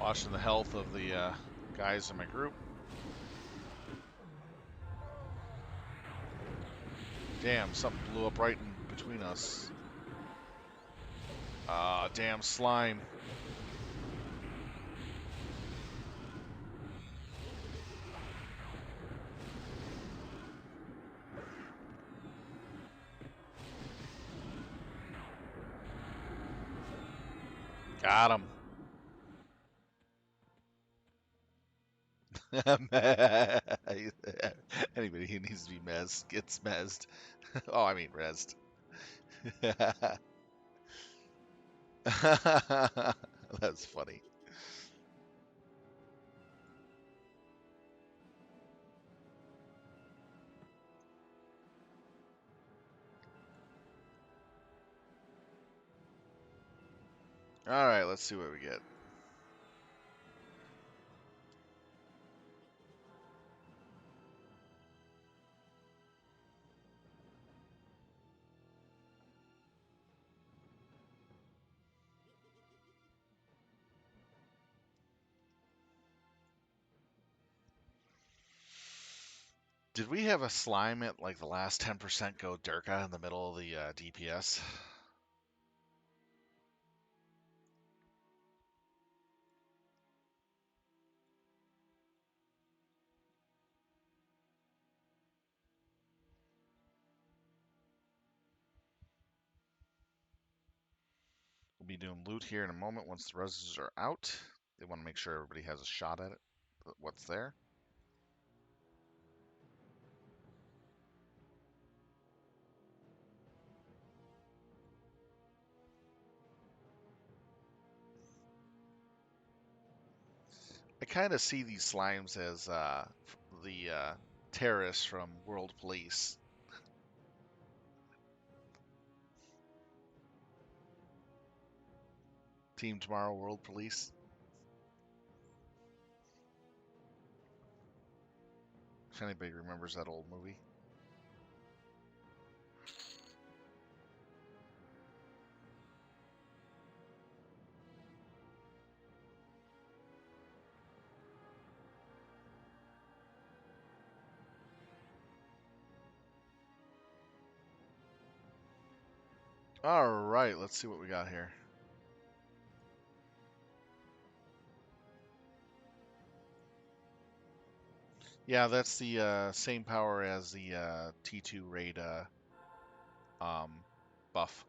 Watching the health of the guys in my group. Damn, something blew up right in between us. Ah, damn slime. Got him. Anybody who needs to be mezzed gets mezzed. Oh, I mean rezzed. That's funny. All right, let's see what we get. Did we have a slime at like the last 10% go Durka in the middle of the DPS? We'll be doing loot here in a moment once the reses are out. They want to make sure everybody has a shot at it, what's there. I kind of see these slimes as the terrorists from World Police. Team Tomorrow, World Police. If anybody remembers that old movie. All right, let's see what we got here. Yeah, that's the same power as the T2 raid um, buff.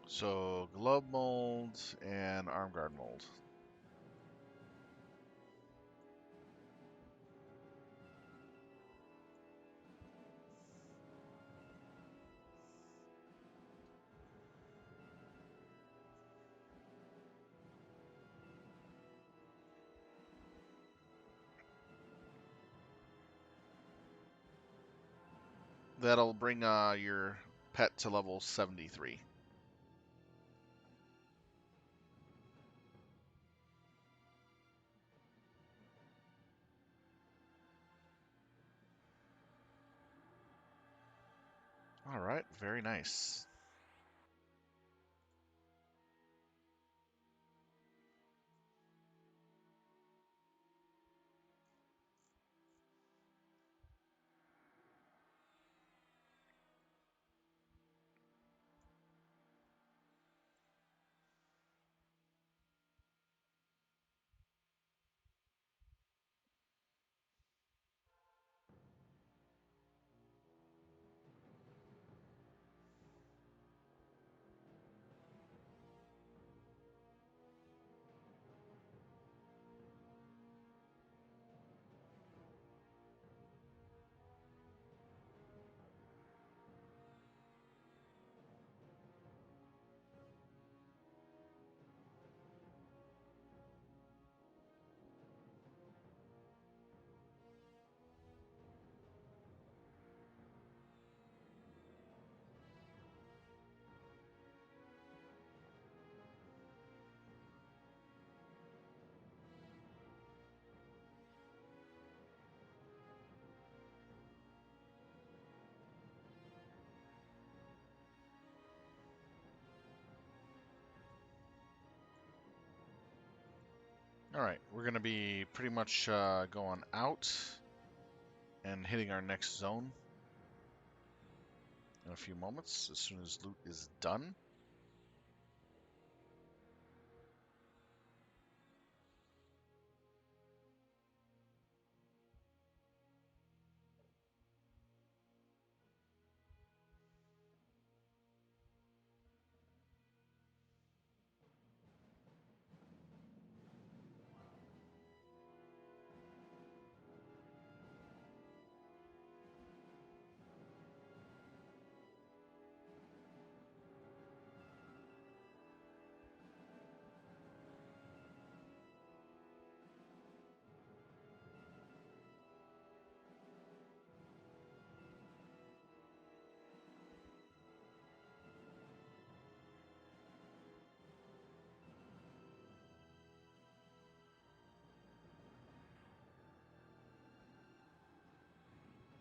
So glove mold and arm guard mold. That'll bring your pet to level 73. All right, very nice. Alright, we're going to be pretty much going out and hitting our next zone in a few moments, as soon as loot is done.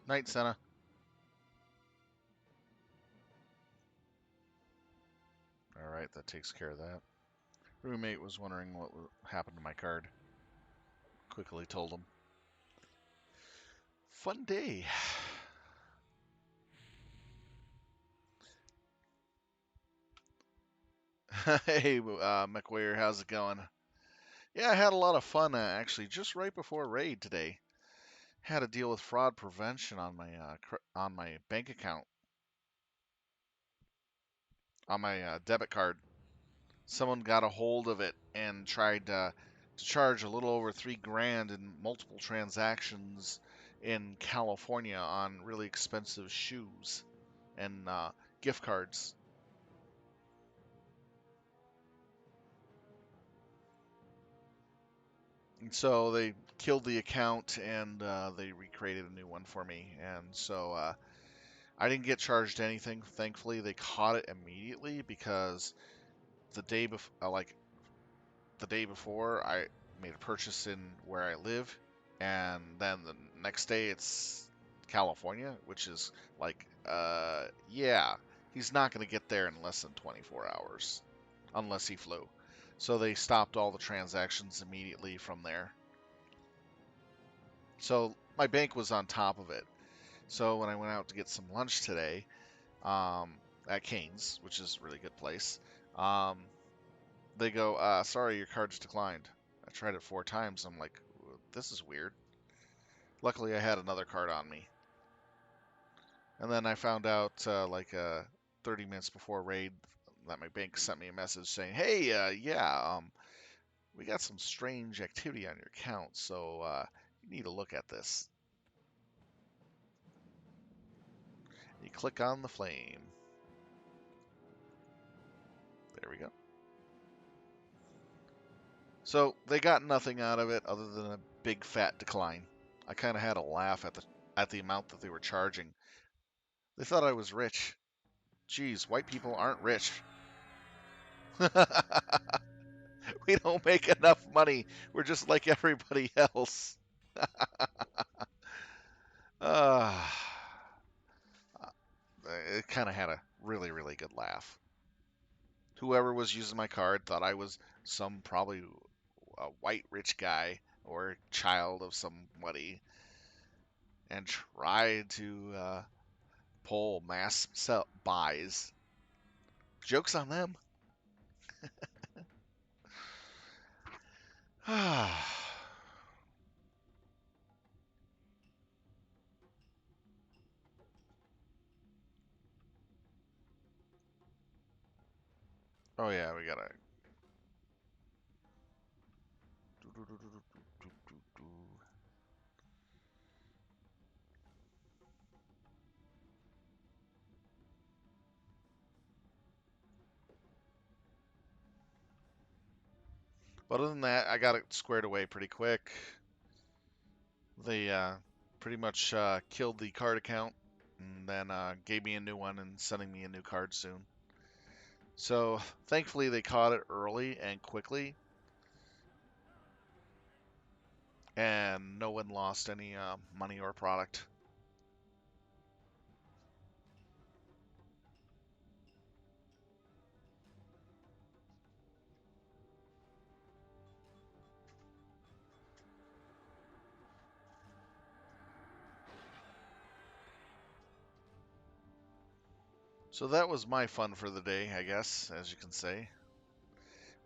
Night, Senna. Alright, that takes care of that. Roommate was wondering what happened to my card. Quickly told him. Fun day. Hey, McWayer, how's it going? Yeah, I had a lot of fun, actually, just right before raid today. Had to deal with fraud prevention on my bank account, on my debit card. Someone got a hold of it and tried to charge a little over $3,000 in multiple transactions in California on really expensive shoes and gift cards. And so they killed the account and they recreated a new one for me. And so I didn't get charged anything. Thankfully, they caught it immediately because the day before, the day before, I made a purchase in where I live, and then the next day it's California, which is like, yeah, he's not going to get there in less than 24 hours, unless he flew. So they stopped all the transactions immediately from there. So my bank was on top of it. So when I went out to get some lunch today, at Cane's, which is a really good place, they go, sorry, your card's declined. I tried it 4 times. I'm like, this is weird. Luckily, I had another card on me. And then I found out, 30 minutes before raid, that my bank sent me a message saying, hey, yeah, we got some strange activity on your account, so you need to look at this. You click on the flame. There we go. So they got nothing out of it other than a big fat decline. I kind of had a laugh at the amount that they were charging. They thought I was rich. Geez, white people aren't rich. We don't make enough money. We're just like everybody else. uh, it kind of had a really, really good laugh. Whoever was using my card thought I was some probably a white rich guy or child of somebody and tried to pull mass sell buys. Joke's on them. Oh yeah, we gotta. But other than that, I got it squared away pretty quick. They pretty much killed the card account and then gave me a new one and sending me a new card soon. So thankfully they caught it early and quickly, and no one lost any money or product. So that was my fun for the day, I guess, as you can say.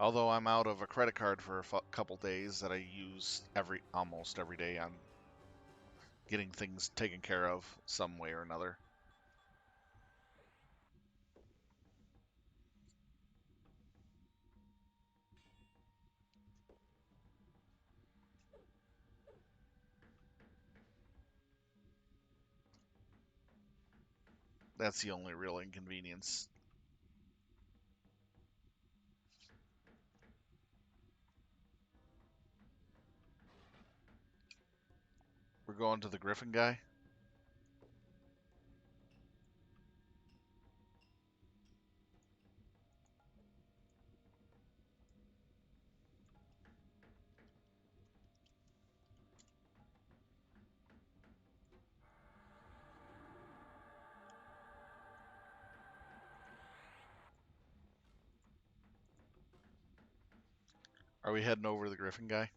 Although I'm out of a credit card for a couple days that I use almost every day on getting things taken care of some way or another. That's the only real inconvenience. We're going to the Griffin guy. Are we heading over to the Griffin guy?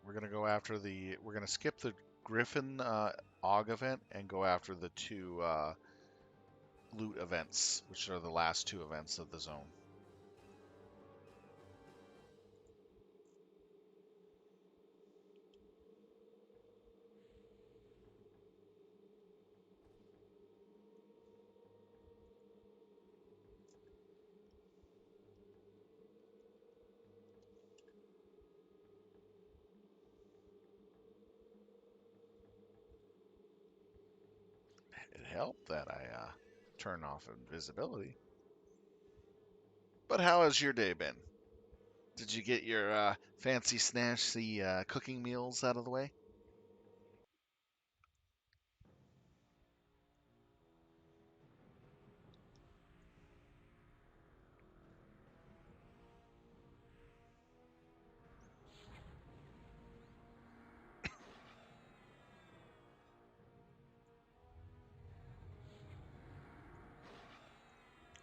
We're gonna go after the. We're gonna skip the Griffin AUG event and go after the two loot events, which are the last two events of the zone. It helped that I turn off invisibility. But how has your day been? Did you get your fancy snazzy cooking meals out of the way?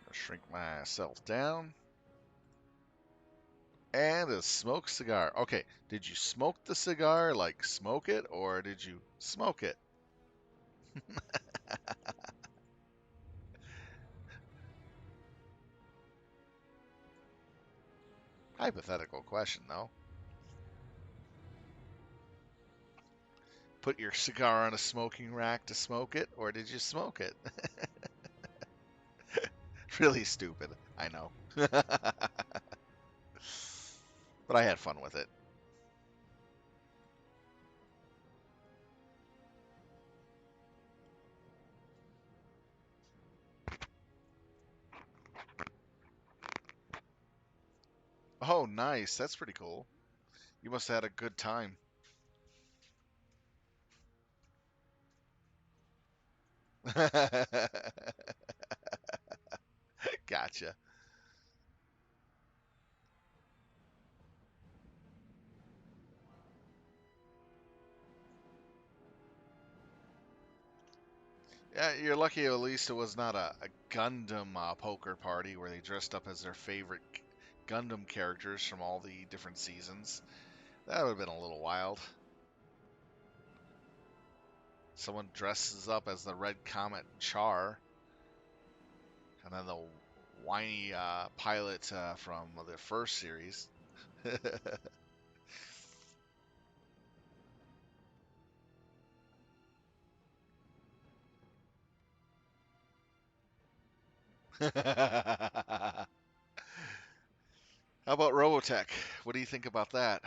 I'll shrink myself down. And a smoked cigar. Okay, did you smoke the cigar like smoke it, or did you smoke it? Hypothetical question, though. Put your cigar on a smoking rack to smoke it, or did you smoke it? Really stupid, I know. But I had fun with it. Oh, nice. That's pretty cool. You must have had a good time. Gotcha. Yeah, you're lucky at least it was not a Gundam poker party where they dressed up as their favorite Gundam characters from all the different seasons. That would have been a little wild. Someone dresses up as the Red Comet Char, and then the whiny pilot from the first series. How about Robotech? What do you think about that?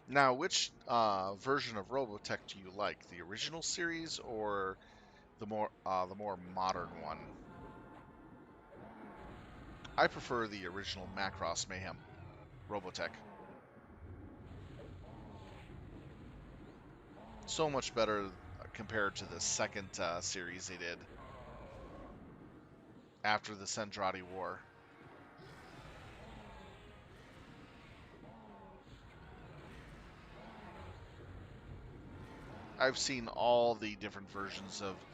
Now, which version of Robotech do you like? The original series or the more modern one? I prefer the original Macross Mayhem Robotech. So much better compared to the second series they did after the Sendrati War. I've seen all the different versions of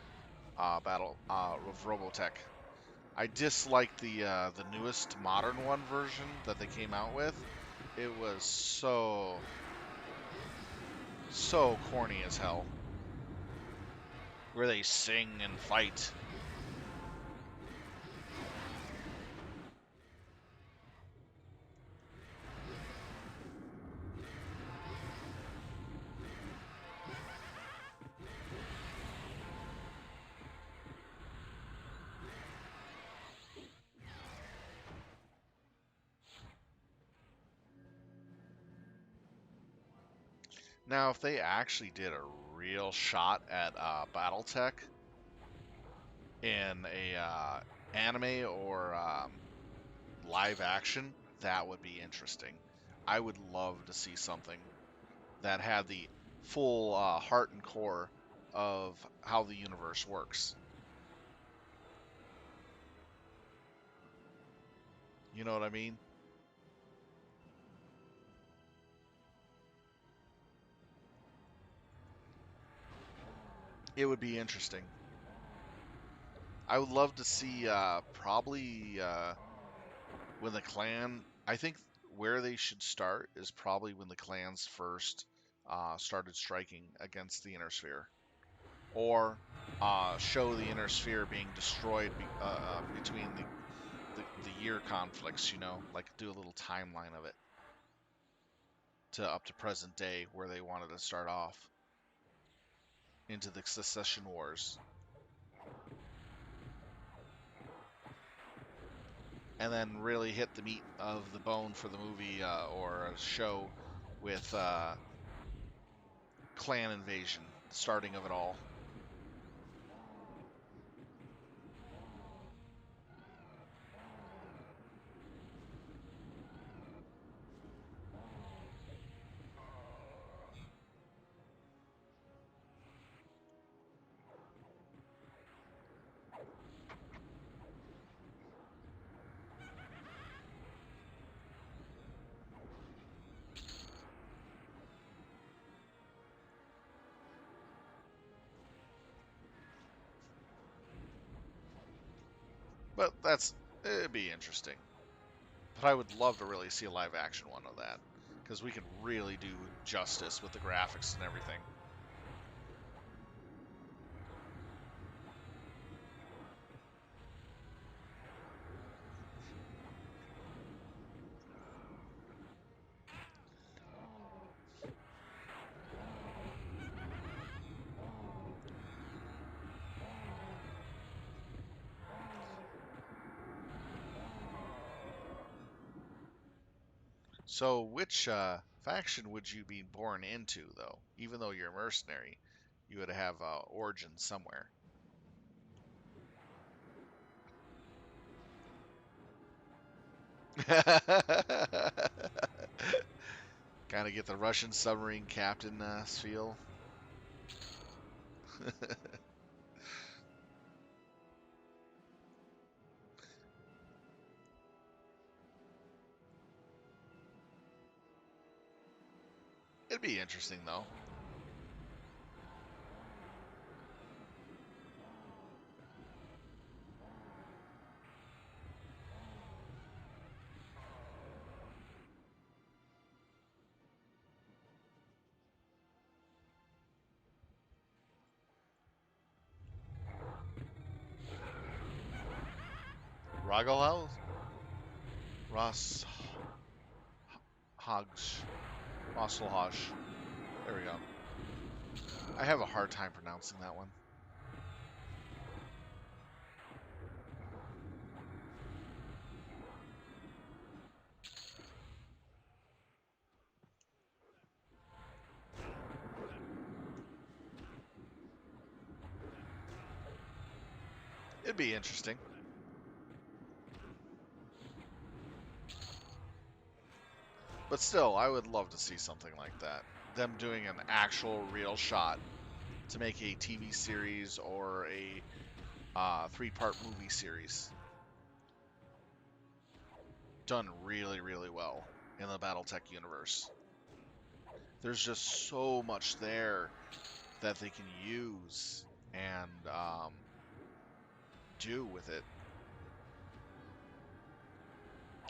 Robotech. I disliked the newest modern one version that they came out with. It was so corny as hell, where they sing and fight. Now, if they actually did a real shot at BattleTech in a anime or live action, that would be interesting. I would love to see something that had the full heart and core of how the universe works. You know what I mean? It would be interesting. I would love to see probably when the clan. I think where they should start is probably when the clans first started striking against the inner sphere, or show the inner sphere being destroyed between the year conflicts. You know, like do a little timeline of it to up to present day where they wanted to start off into the secession wars. And then really hit the meat of the bone for the movie or a show with clan invasion, the starting of it all. But it'd be interesting. But I would love to really see a live action one of that, because we could really do justice with the graphics and everything. So, which faction would you be born into, though? Even though you're a mercenary, you would have origin somewhere. Kind of get the Russian submarine captain feel. It'd be interesting, though. Ragalhaus? Ross Hogs. Rosselhaj. There we go. I have a hard time pronouncing that one. It'd be interesting. But still, I would love to see something like that. Them doing an actual real shot to make a TV series or a three-part movie series done really, really well in the BattleTech universe. There's just so much there that they can use and do with it.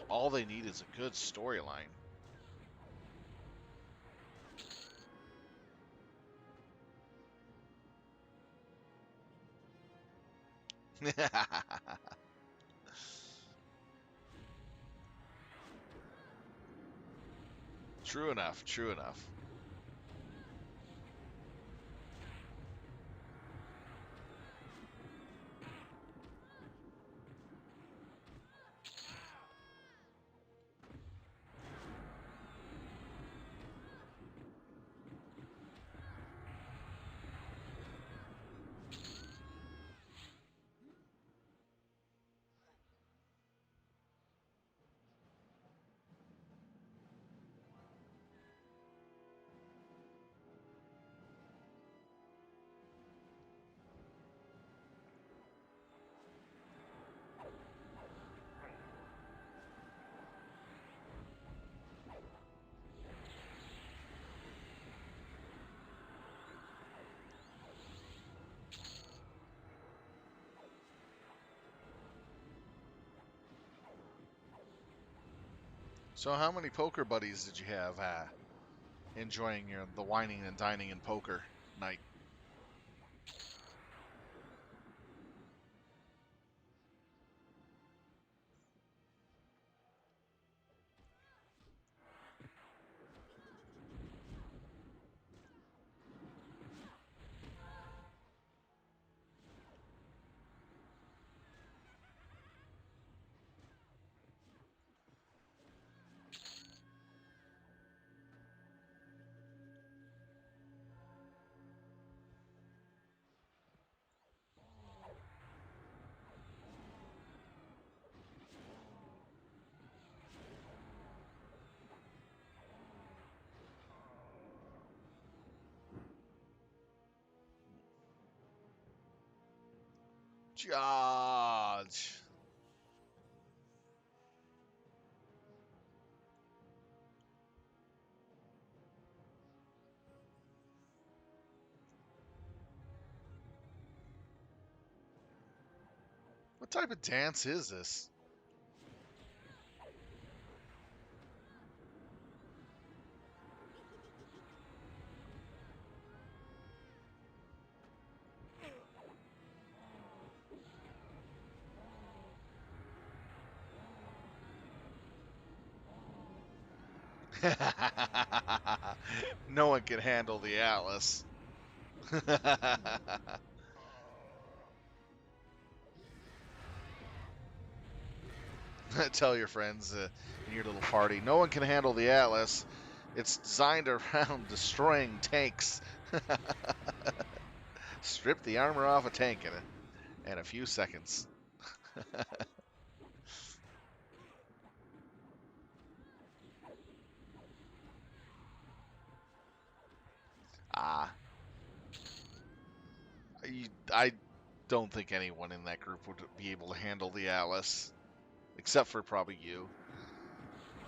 All they need is a good storyline. True enough, true enough. So how many poker buddies did you have enjoying the whining and dining and poker night? Judge. What type of dance is this? No one can handle the Atlas. Tell your friends in your little party, no one can handle the Atlas. It's designed around destroying tanks. Strip the armor off a tank in a few seconds. Ah, I don't think anyone in that group would be able to handle the Atlas, except for probably you,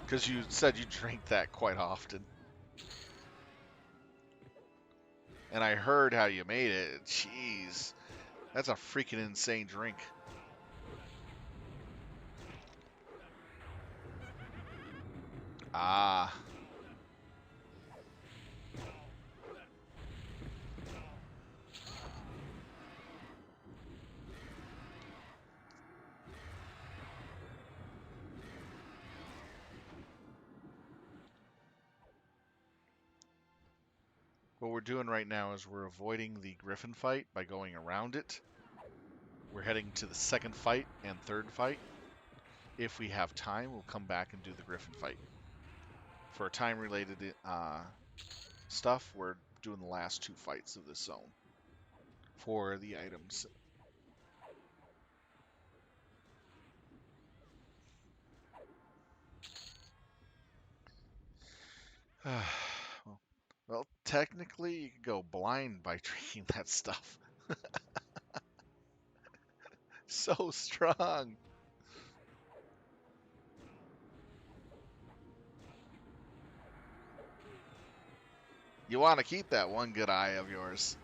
because you said you drink that quite often. And I heard how you made it. Jeez, that's a freaking insane drink. Ah. What we're doing right now is we're avoiding the Griffin fight by going around it. We're heading to the second fight and third fight. If we have time, we'll come back and do the Griffin fight. For time-related stuff, we're doing the last two fights of this zone for the items. Well, technically, you could go blind by drinking that stuff. So strong. You want to keep that one good eye of yours.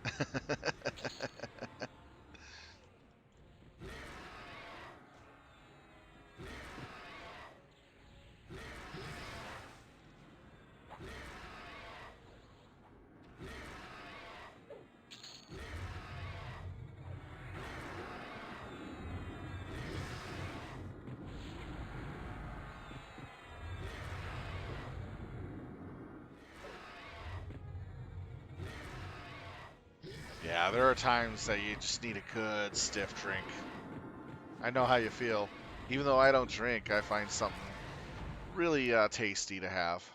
Yeah, there are times that you just need a good stiff drink. I know how you feel. Even though I don't drink, I find something really tasty to have.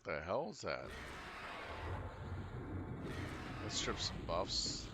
The hell is that? Let's strip some buffs.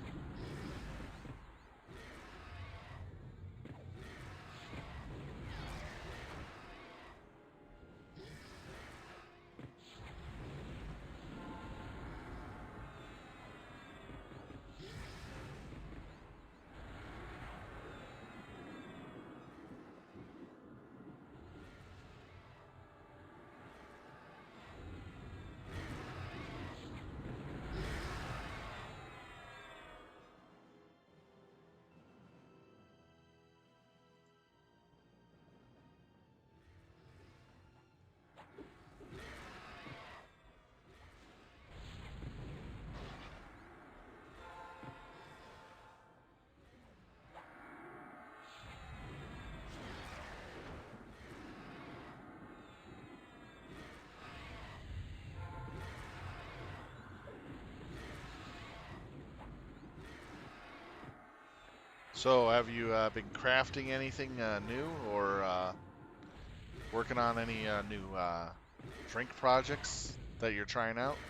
So, have you been crafting anything new or working on any new drink projects that you're trying out?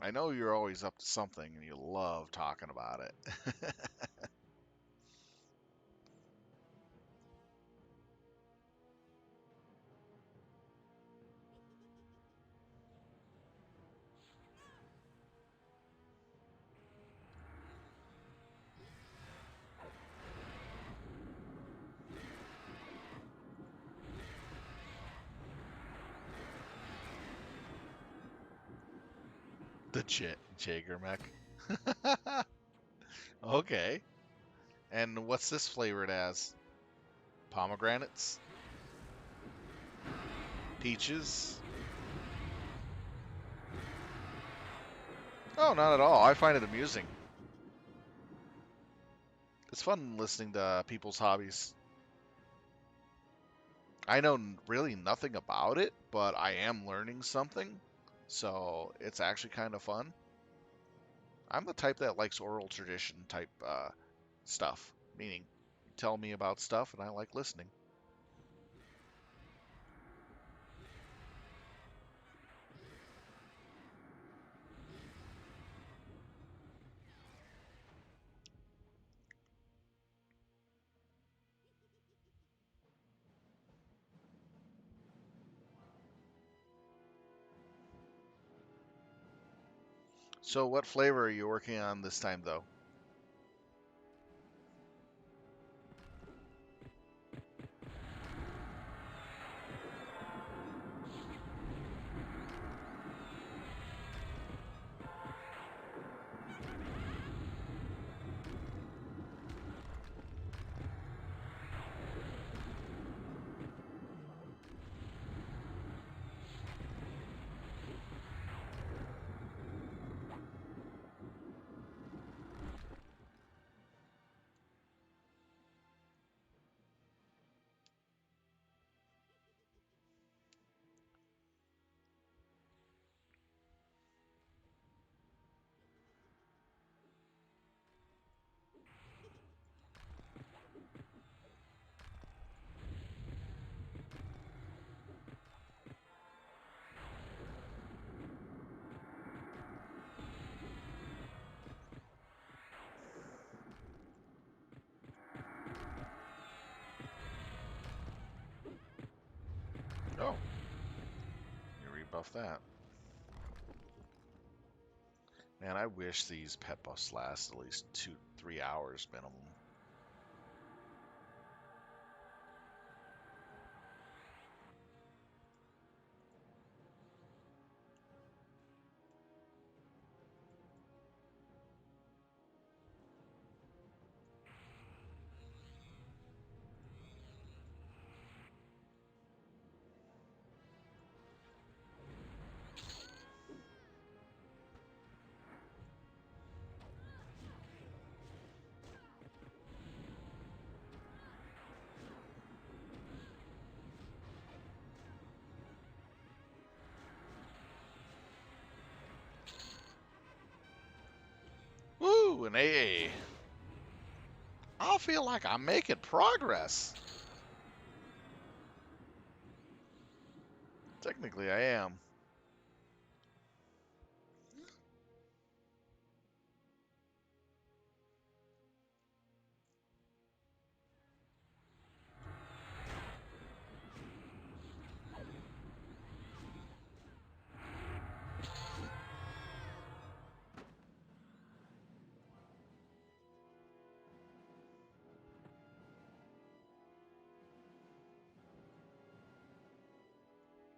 I know you're always up to something and you love talking about it. The Jaeger mech. Okay. And what's this flavored as? Pomegranates? Peaches? Oh, not at all. I find it amusing. It's fun listening to people's hobbies. I know really nothing about it, but I am learning something. So it's actually kind of fun. I'm the type that likes oral tradition type stuff, meaning you tell me about stuff and I like listening. So what flavor are you working on this time, though? off that. Man, I wish these pet buffs last at least 2-3 hours minimum. Woo, an AA. I feel like I'm making progress. Technically, I am.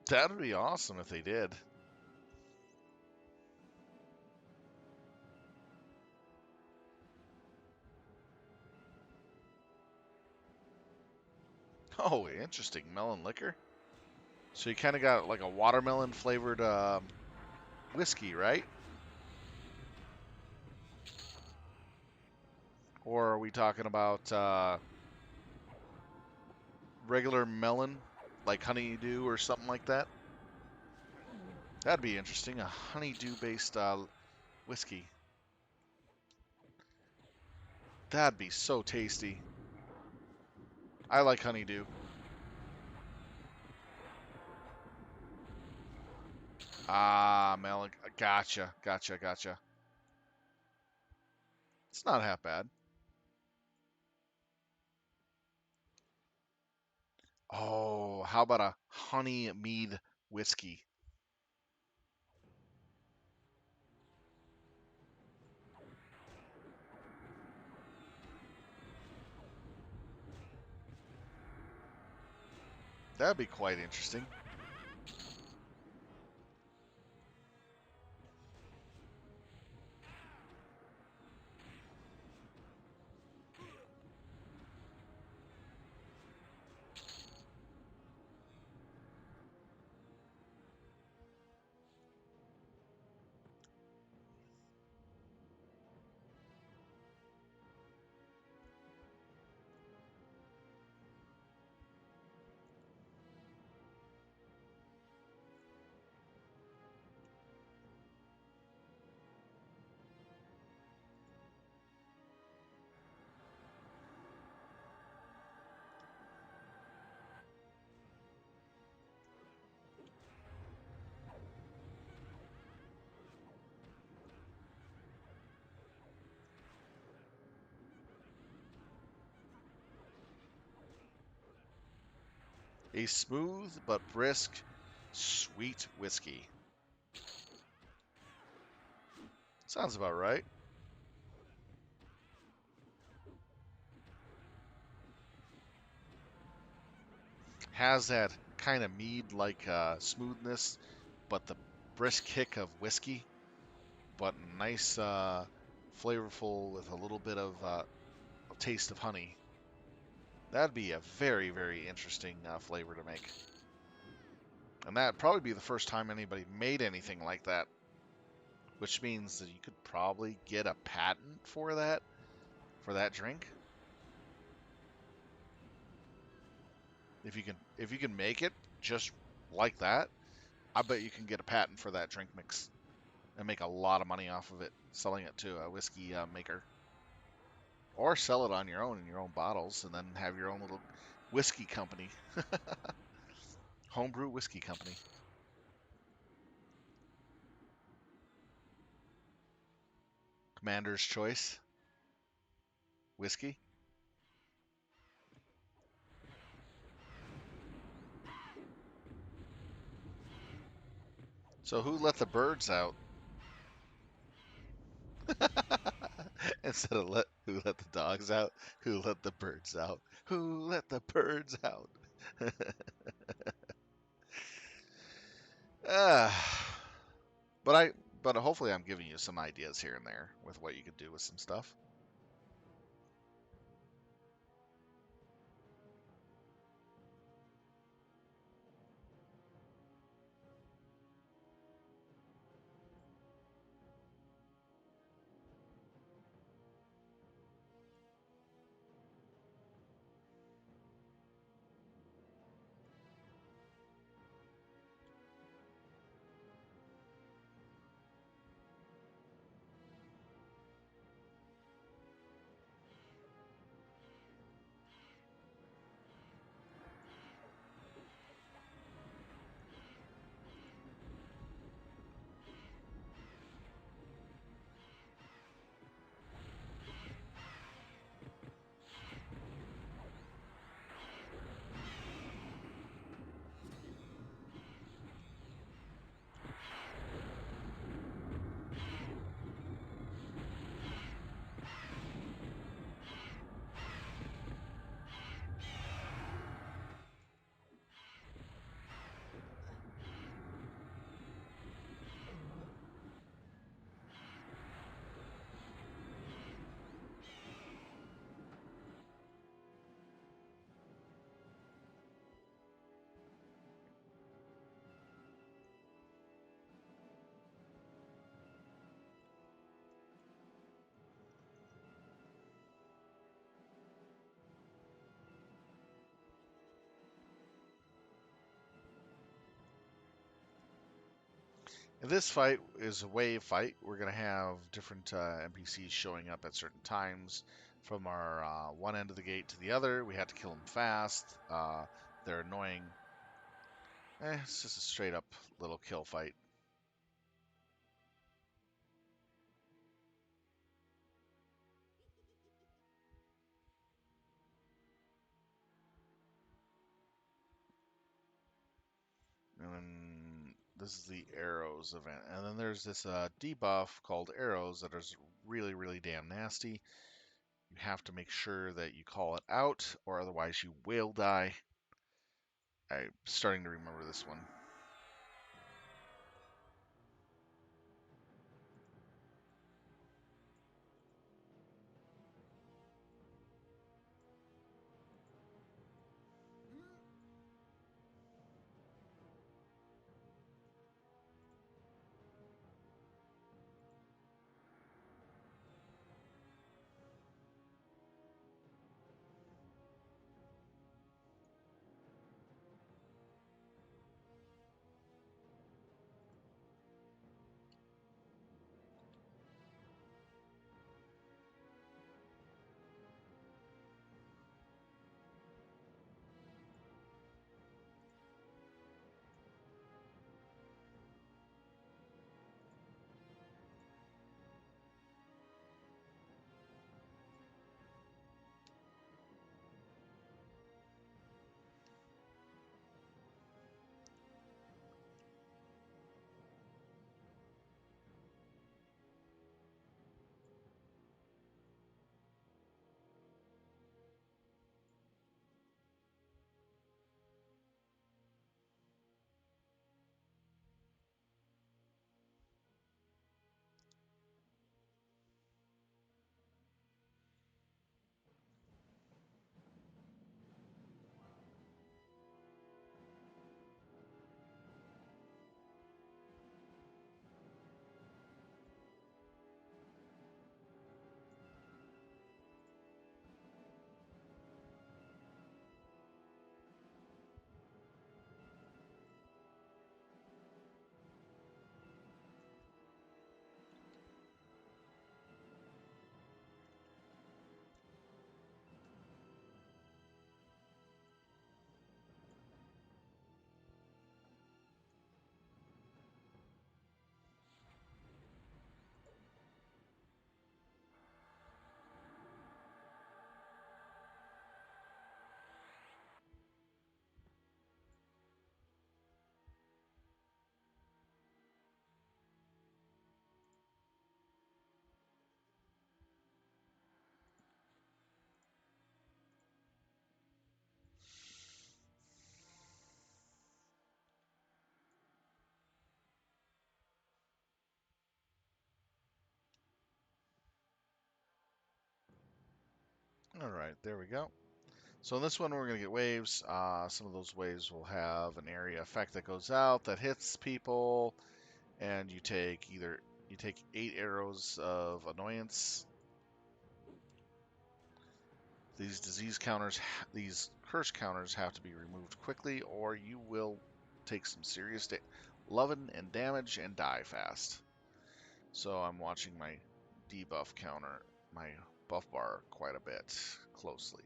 That would be awesome if they did. Oh, interesting. Melon liquor. So you kind of got like a watermelon flavored whiskey, right? Or are we talking about regular melon, like honeydew or something like that? That'd be interesting. A honeydew-based whiskey. That'd be so tasty. I like honeydew. Ah, melon. Gotcha, gotcha, gotcha. It's not half bad. Oh, how about a honey mead whiskey? That'd be quite interesting. A smooth but brisk, sweet whiskey. Sounds about right. Has that kind of mead-like smoothness, but the brisk kick of whiskey, but nice, flavorful with a little bit of a taste of honey. That'd be a very, very interesting flavor to make. And that'd probably be the first time anybody made anything like that, which means that you could probably get a patent for that drink. If you can make it just like that, I bet you can get a patent for that drink mix and make a lot of money off of it, selling it to a whiskey maker, or sell it on your own in your own bottles, and then have your own little whiskey company, homebrew whiskey company. Commander's Choice whiskey. So who let the birds out? Instead of who let the dogs out, who let the birds out? Who let the birds out? Ah, but but hopefully I'm giving you some ideas here and there with what you could do with some stuff. This fight is a wave fight. We're going to have different NPCs showing up at certain times from our one end of the gate to the other. We have to kill them fast. They're annoying. It's just a straight up little kill fight. And then this is the arrows event. And then there's this debuff called arrows that is really, really damn nasty. You have to make sure that you call it out, or otherwise you will die. I'm starting to remember this one. Alright, there we go. So in this one, we're going to get waves. Some of those waves will have an area effect that goes out that hits people, and you take 8 arrows of annoyance. These curse counters have to be removed quickly, or you will take some serious loving and damage and die fast. So I'm watching my debuff counter, my buff bar, quite a bit closely.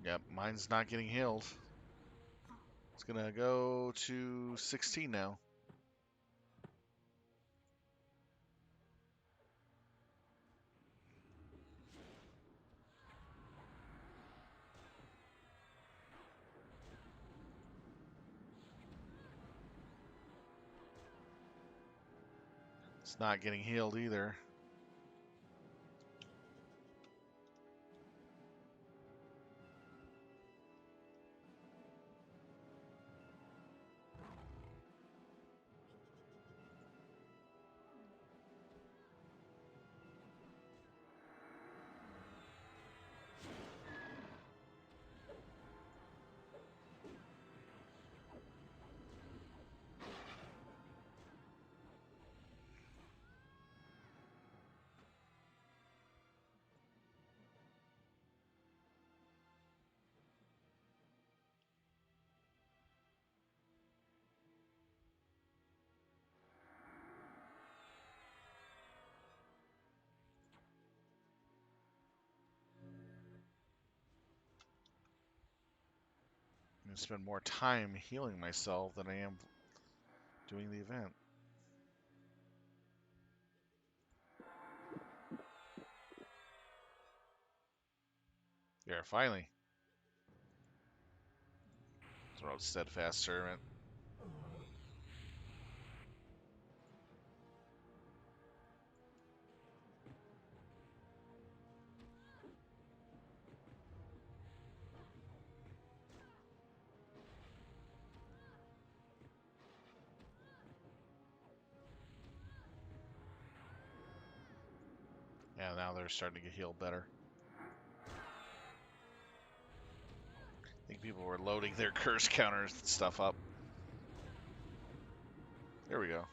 Yep, mine's not getting healed. It's gonna go to 16 now. It's not getting healed either. I'm gonna spend more time healing myself than I am doing the event. Yeah, finally. Throw out Steadfast Servant. Yeah, now they're starting to get healed better. I think people were loading their curse counters and stuff up. There we go.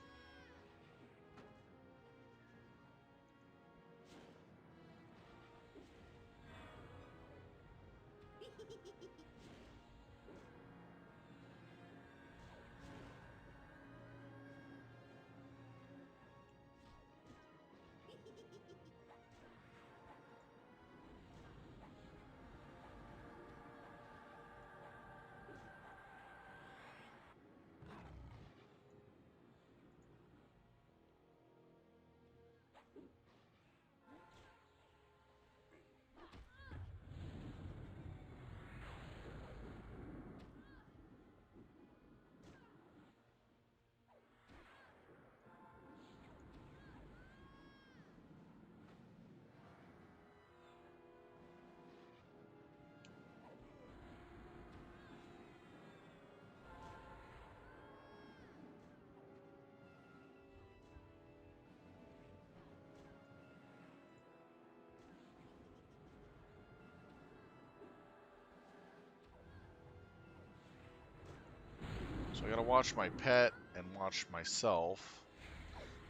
So I gotta watch my pet and watch myself.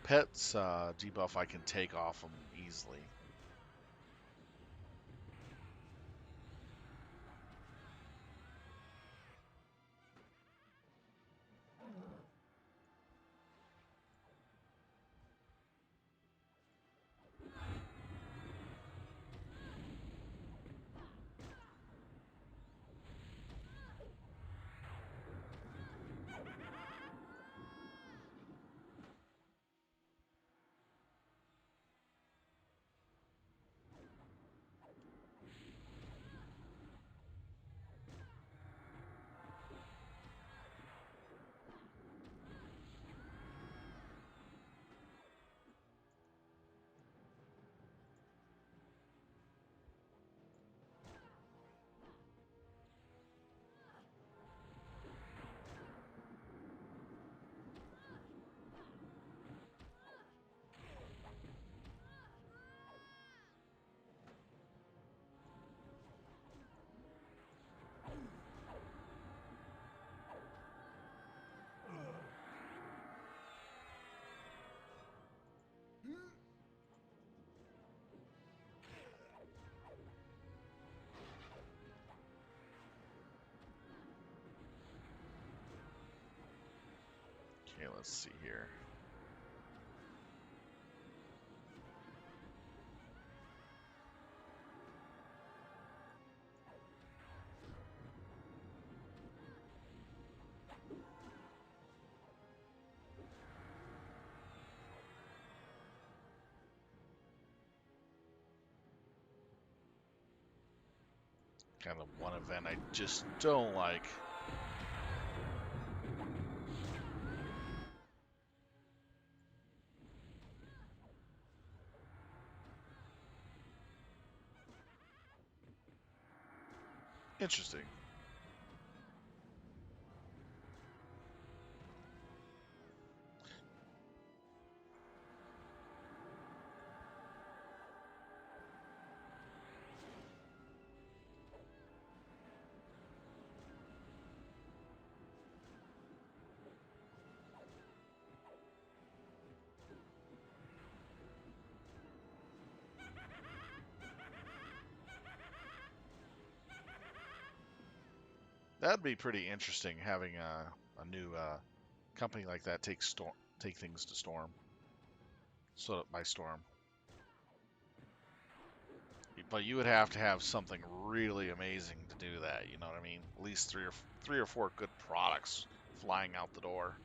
Pet's debuff I can take off them easily. Okay, let's see here. Kind of one event I just don't like. Interesting. That'd be pretty interesting having a new company like that take things to storm, so by storm. But you would have to have something really amazing to do that. You know what I mean? At least three or four good products flying out the door,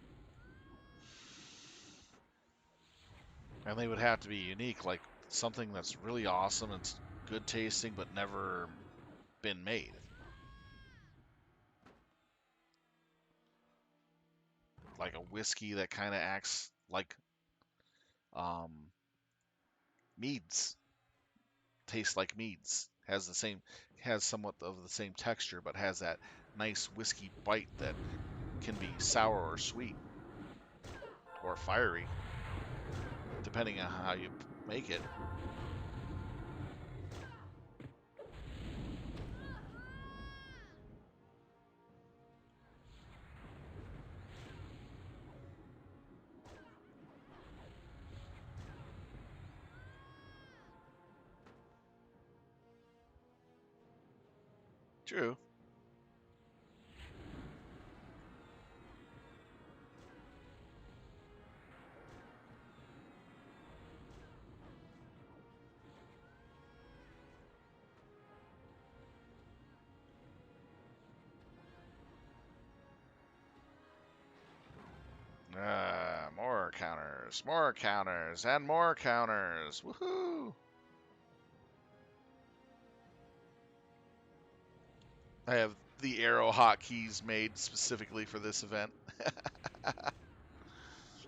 and they would have to be unique, like something that's really awesome and good tasting, but never been made. Like a whiskey that kind of acts like um, meads, tastes like meads, has somewhat of the same texture, but has that nice whiskey bite that can be sour or sweet or fiery, depending on how you make it. True. More counters, and more counters. Woohoo! I have the arrow hotkeys made specifically for this event.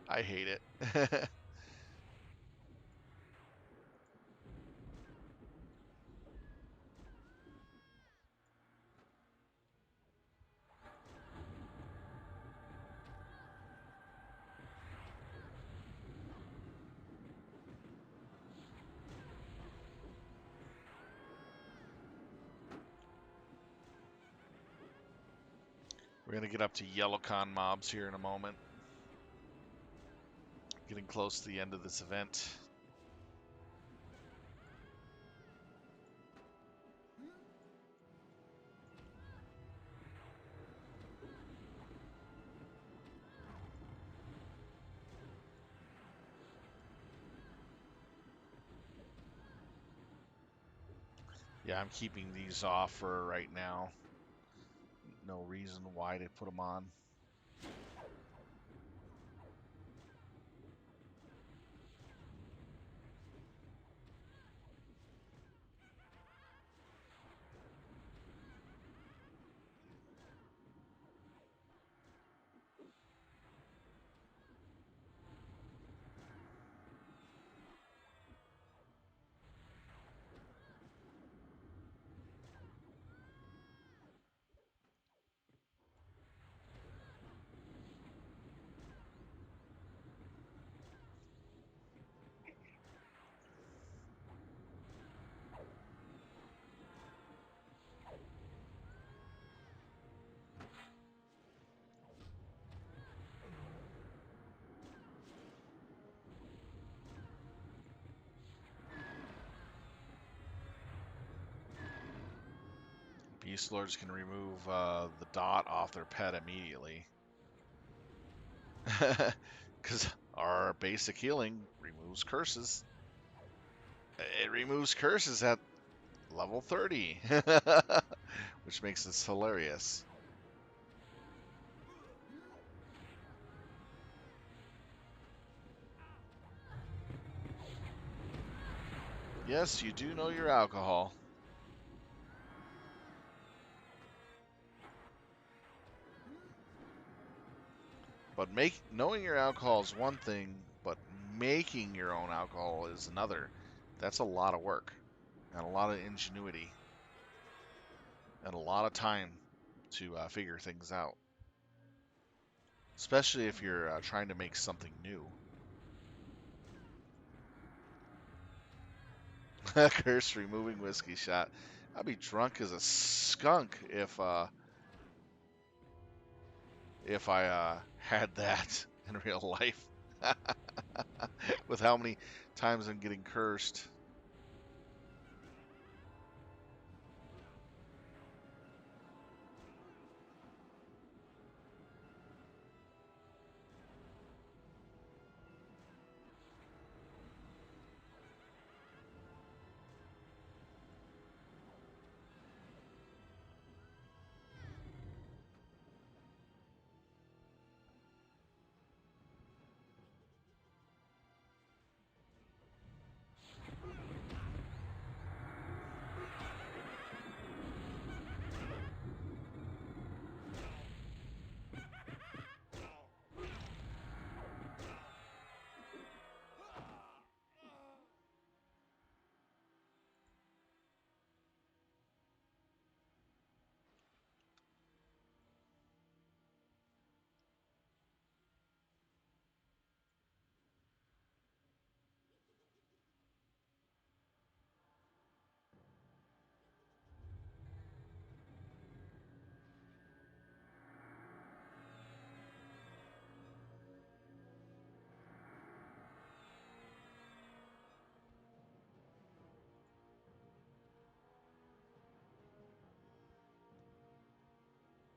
I hate it. We're going to get up to Yellowcon mobs here in a moment. Getting close to the end of this event. Yeah, I'm keeping these off for right now. No reason why to put them on. Beastlords can remove the dot off their pet immediately. Because our basic healing removes curses. It removes curses at level 30, which makes this hilarious. Yes, you do know your alcohol. But knowing your alcohol is one thing, but making your own alcohol is another. That's a lot of work and a lot of ingenuity and a lot of time to figure things out, especially if you're trying to make something new. Curse removing whiskey shot. I'd be drunk as a skunk if I had that in real life. With how many times I'm getting cursed.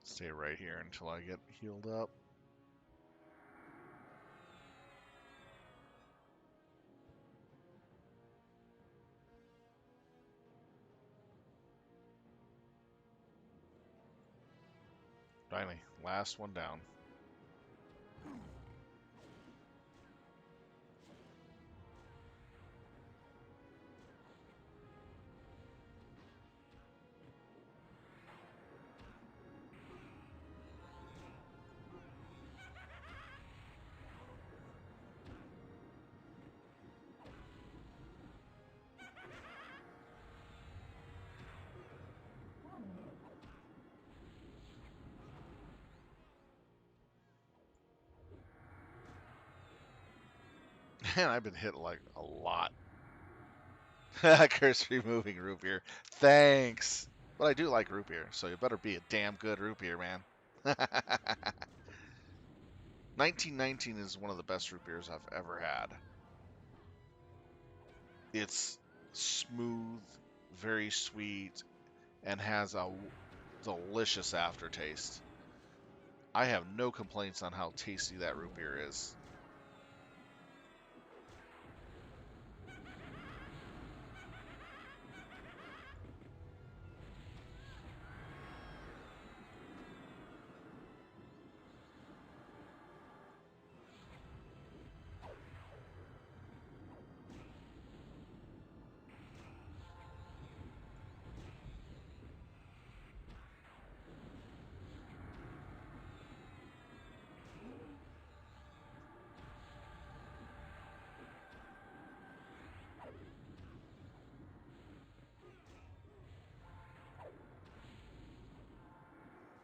Stay right here until I get healed up. Finally, last one down. Man, I've been hit like a lot. Curse removing root beer. Thanks. But I do like root beer, so you better be a damn good root beer, man. 1919 is one of the best root beers I've ever had. It's smooth, very sweet, and has a delicious aftertaste. I have no complaints on how tasty that root beer is.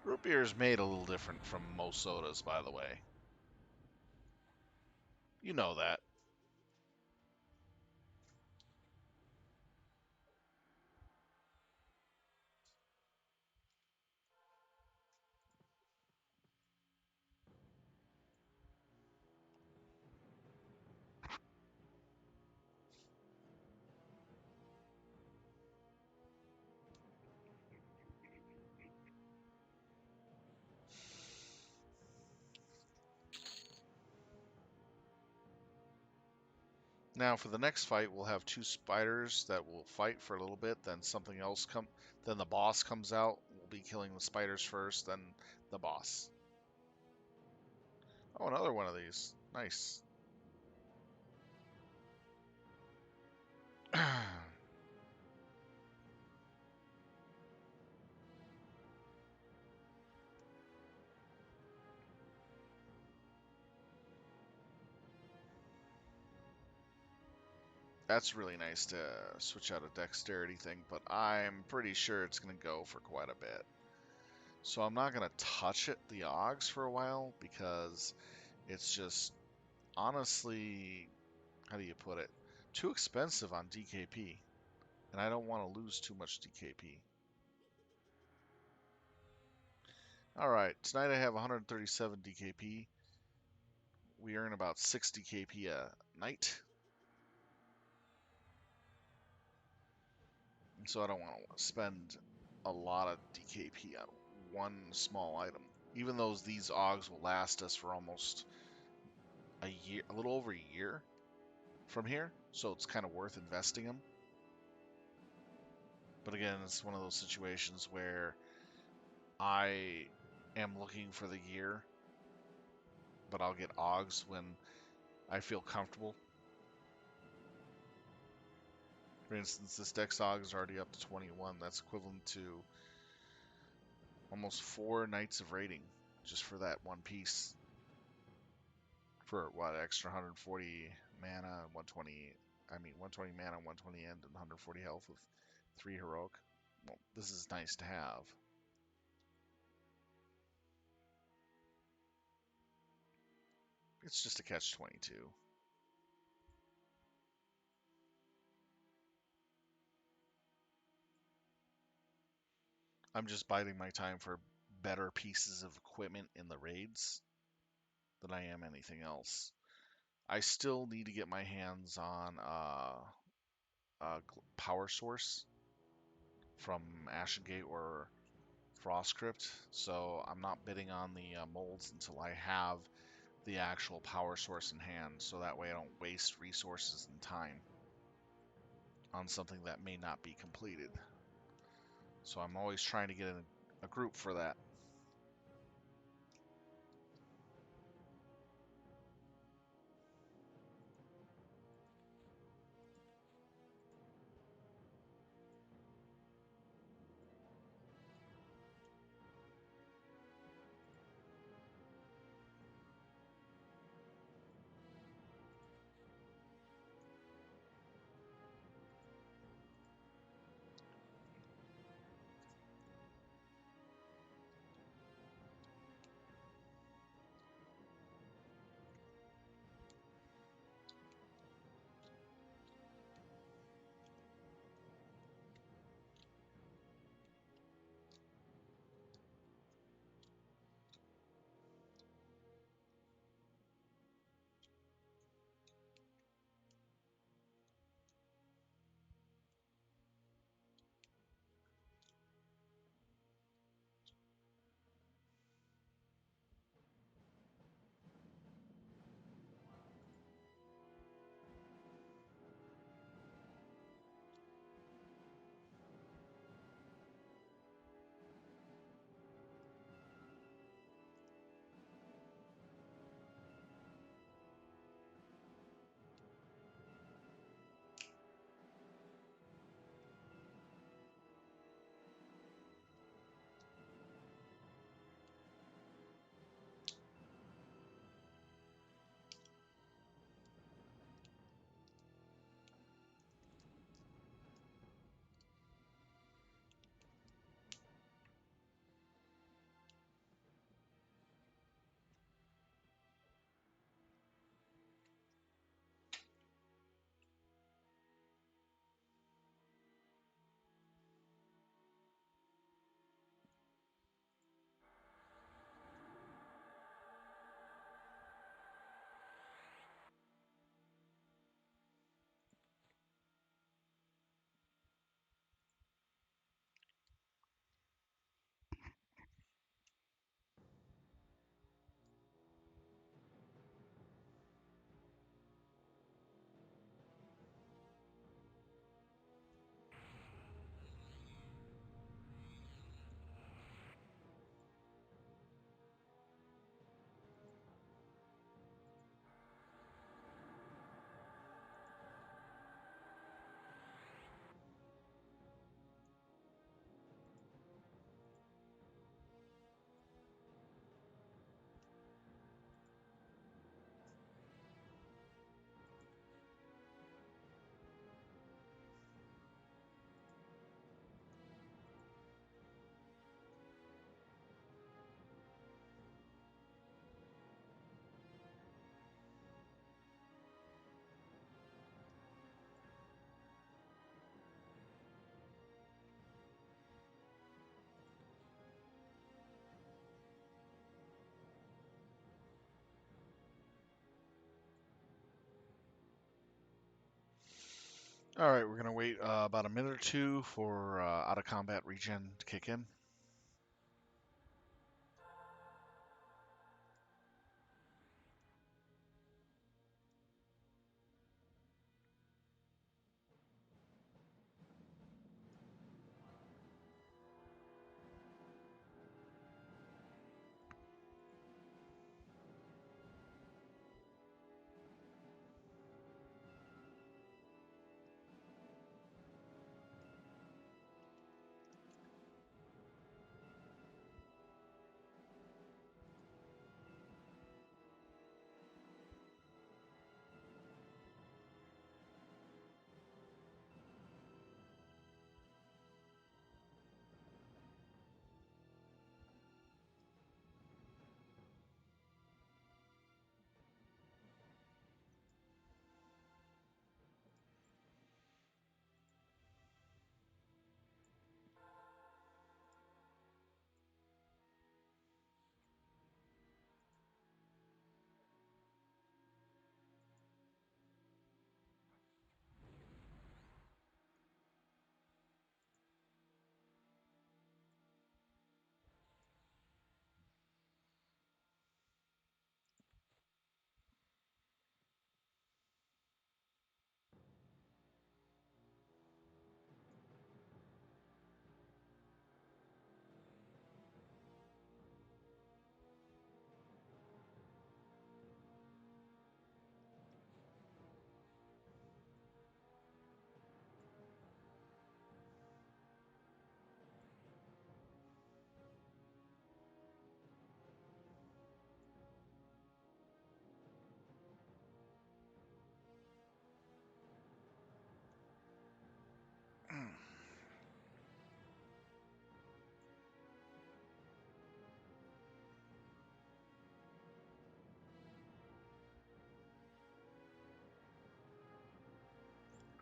Root beer is made a little different from most sodas, by the way. You know that. Now for the next fight, we'll have two spiders that will fight for a little bit, then something else then the boss comes out. We'll be killing the spiders first, then the boss. Oh, another one of these. Nice. That's really nice to switch out a dexterity thing, but I'm pretty sure it's going to go for quite a bit. So I'm not going to touch the Augs for a while because it's just honestly, how do you put it? Too expensive on DKP. And I don't want to lose too much DKP. Alright, tonight I have 137 DKP. We earn about 6 DKP a night. And so I don't want to spend a lot of DKP on one small item. Even though these Augs will last us for almost a year, a little over a year from here. So it's kind of worth investing them. But again, it's one of those situations where I am looking for the gear, but I'll get Augs when I feel comfortable. For instance, this Dex Aug is already up to 21. That's equivalent to almost 4 nights of raiding just for that one piece. For what, extra 140 mana, 120 mana, 120 end, and 140 health with 3 heroic. Well, this is nice to have. It's just a catch-22. I'm just biding my time for better pieces of equipment in the raids than I am anything else. I still need to get my hands on a power source from Ashen or Frost Crypt, so I'm not bidding on the molds until I have the actual power source in hand, so that way I don't waste resources and time on something that may not be completed. So I'm always trying to get a group for that. All right, we're going to wait about a minute or two for out of combat regen to kick in.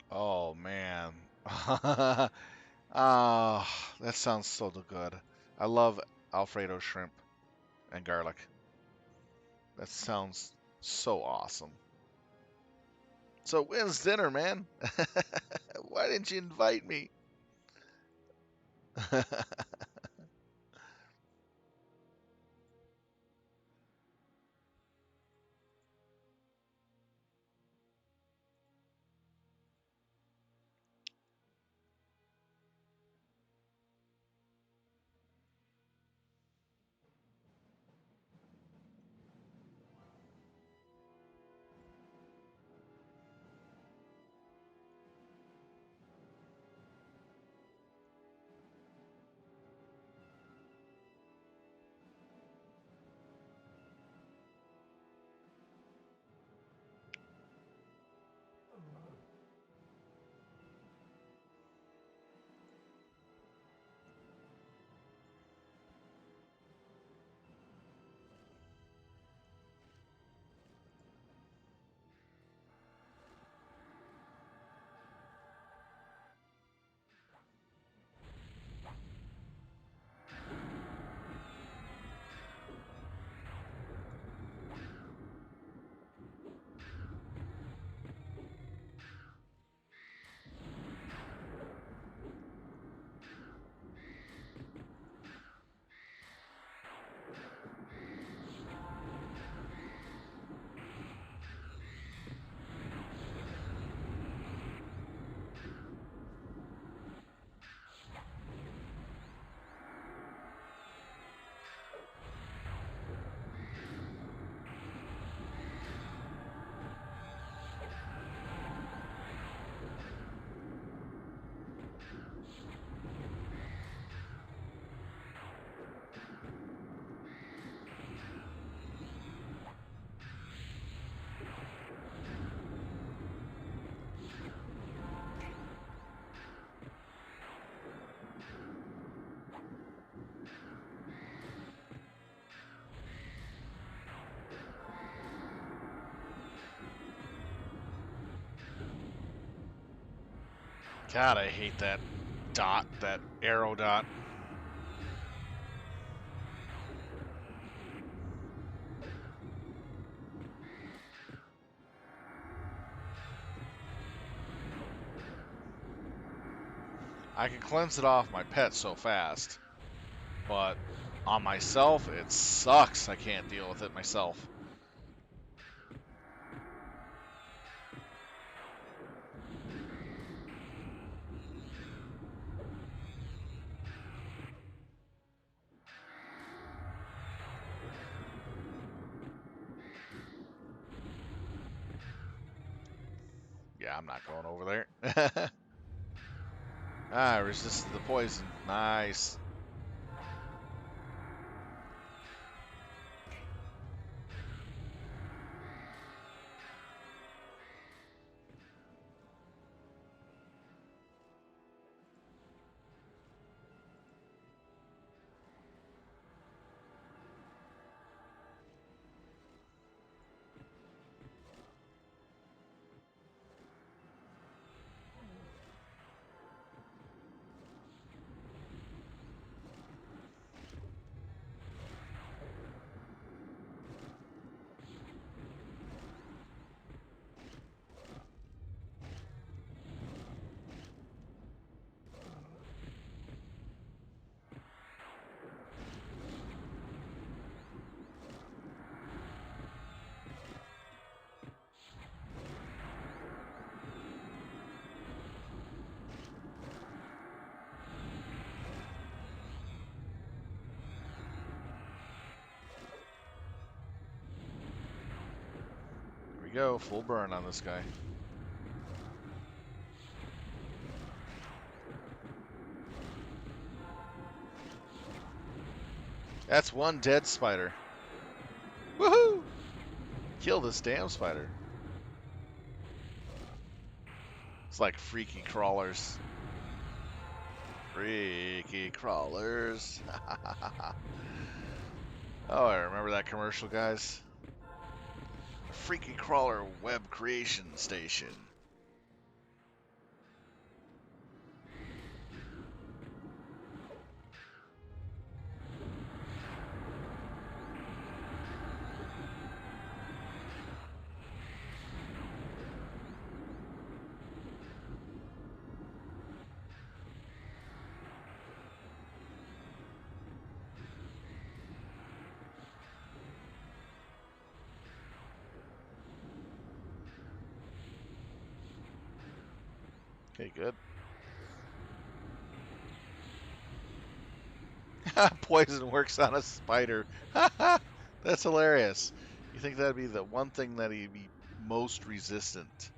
Oh man. Ah, that sounds so good. I love Alfredo shrimp and garlic. That sounds so awesome. So when's dinner, man? Why didn't you invite me? God, I hate that dot, that arrow dot. I can cleanse it off my pet so fast, but on myself, it sucks. I can't deal with it myself. Yeah, I'm not going over there. Ah, I resisted the poison. Nice. Here we go. Full burn on this guy. That's one dead spider. Woohoo! Kill this damn spider. It's like freaky crawlers. Freaky crawlers. Oh, I remember that commercial, guys. Freaky crawler web creation station. Okay, good. Poison works on a spider. That's hilarious. You think that'd be the one thing that he'd be most resistant?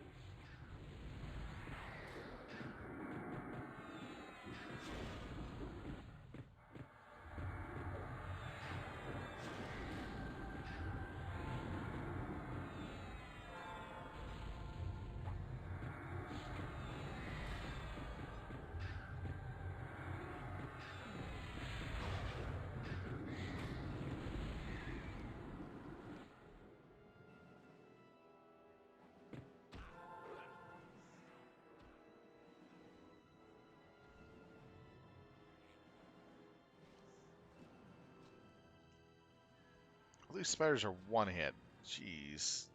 All these spiders are one hit. Jeez.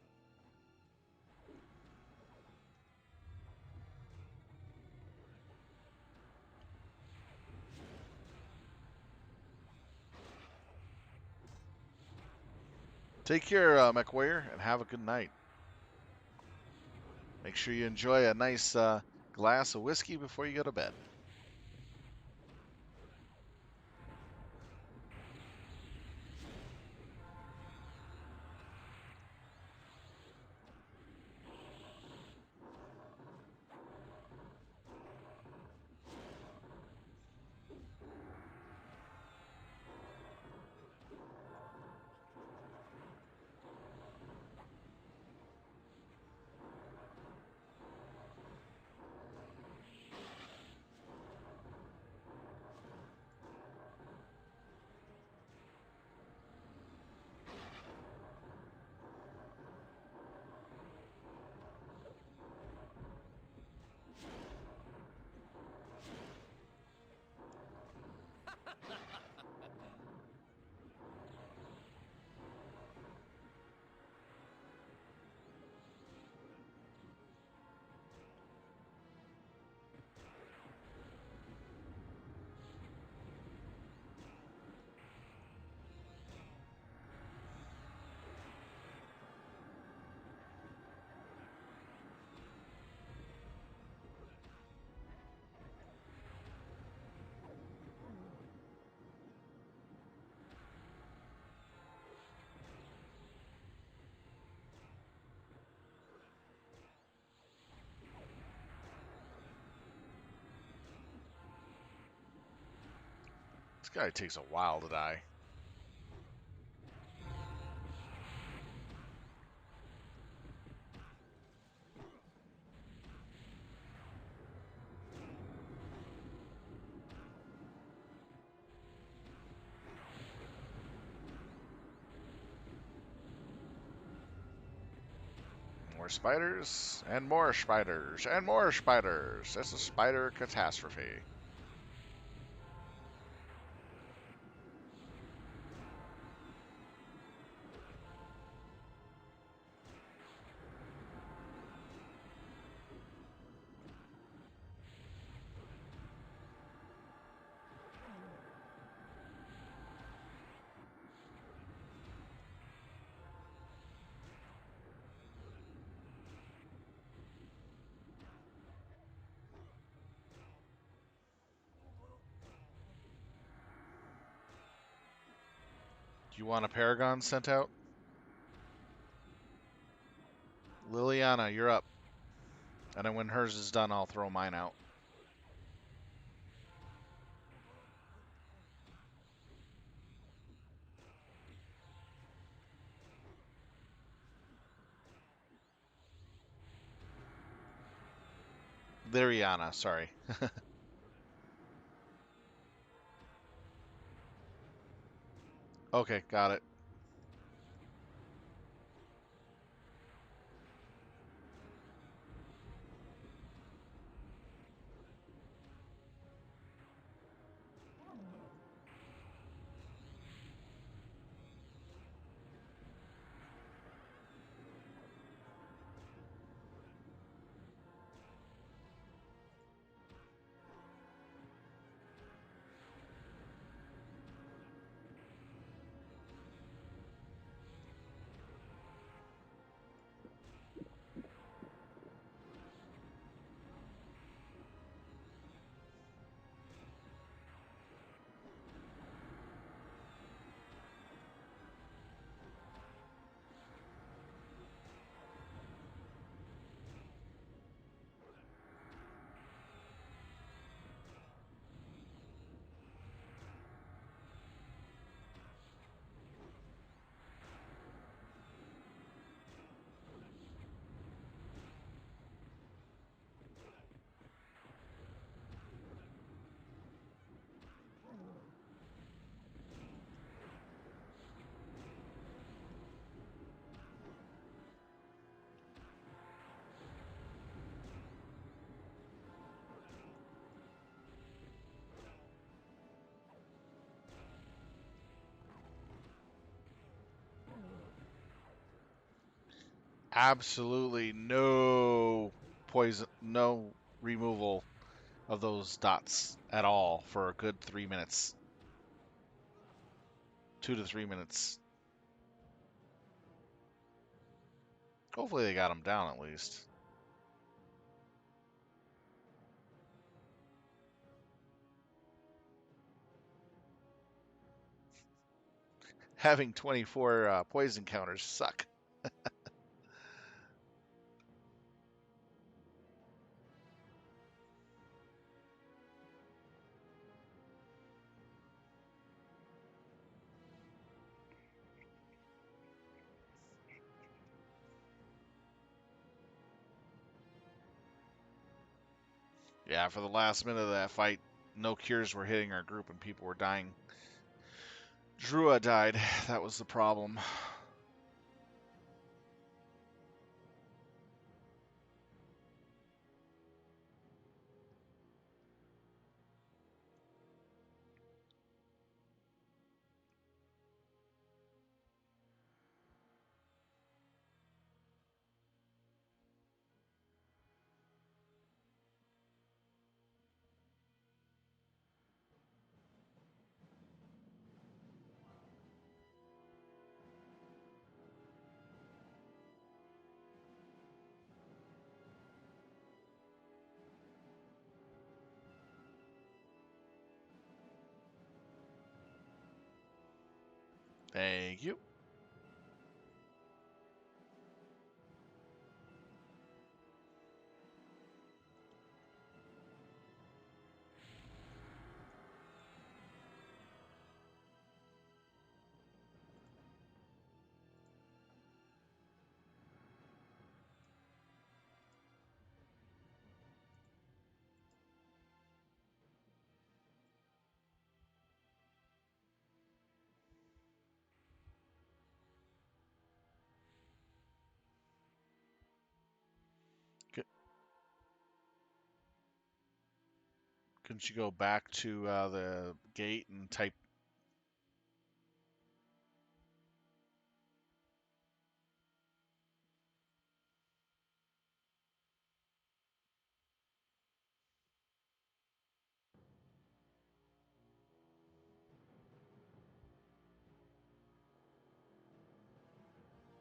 Take care, McWare, and have a good night. Make sure you enjoy a nice glass of whiskey before you go to bed. guy takes a while to die. More spiders, and more spiders, and more spiders. It's a spider catastrophe. Do you want a Paragon sent out? Liliana, you're up. And then when hers is done, I'll throw mine out. Liliana, sorry. Okay, got it. Absolutely no poison, no removal of those dots at all for a good 3 minutes. 2 to 3 minutes. Hopefully they got them down at least. Having 24 poison counters suck. Yeah, for the last minute of that fight, no cures were hitting our group and people were dying. Drua died. That was the problem. Thank you. Couldn't you go back to the gate and type?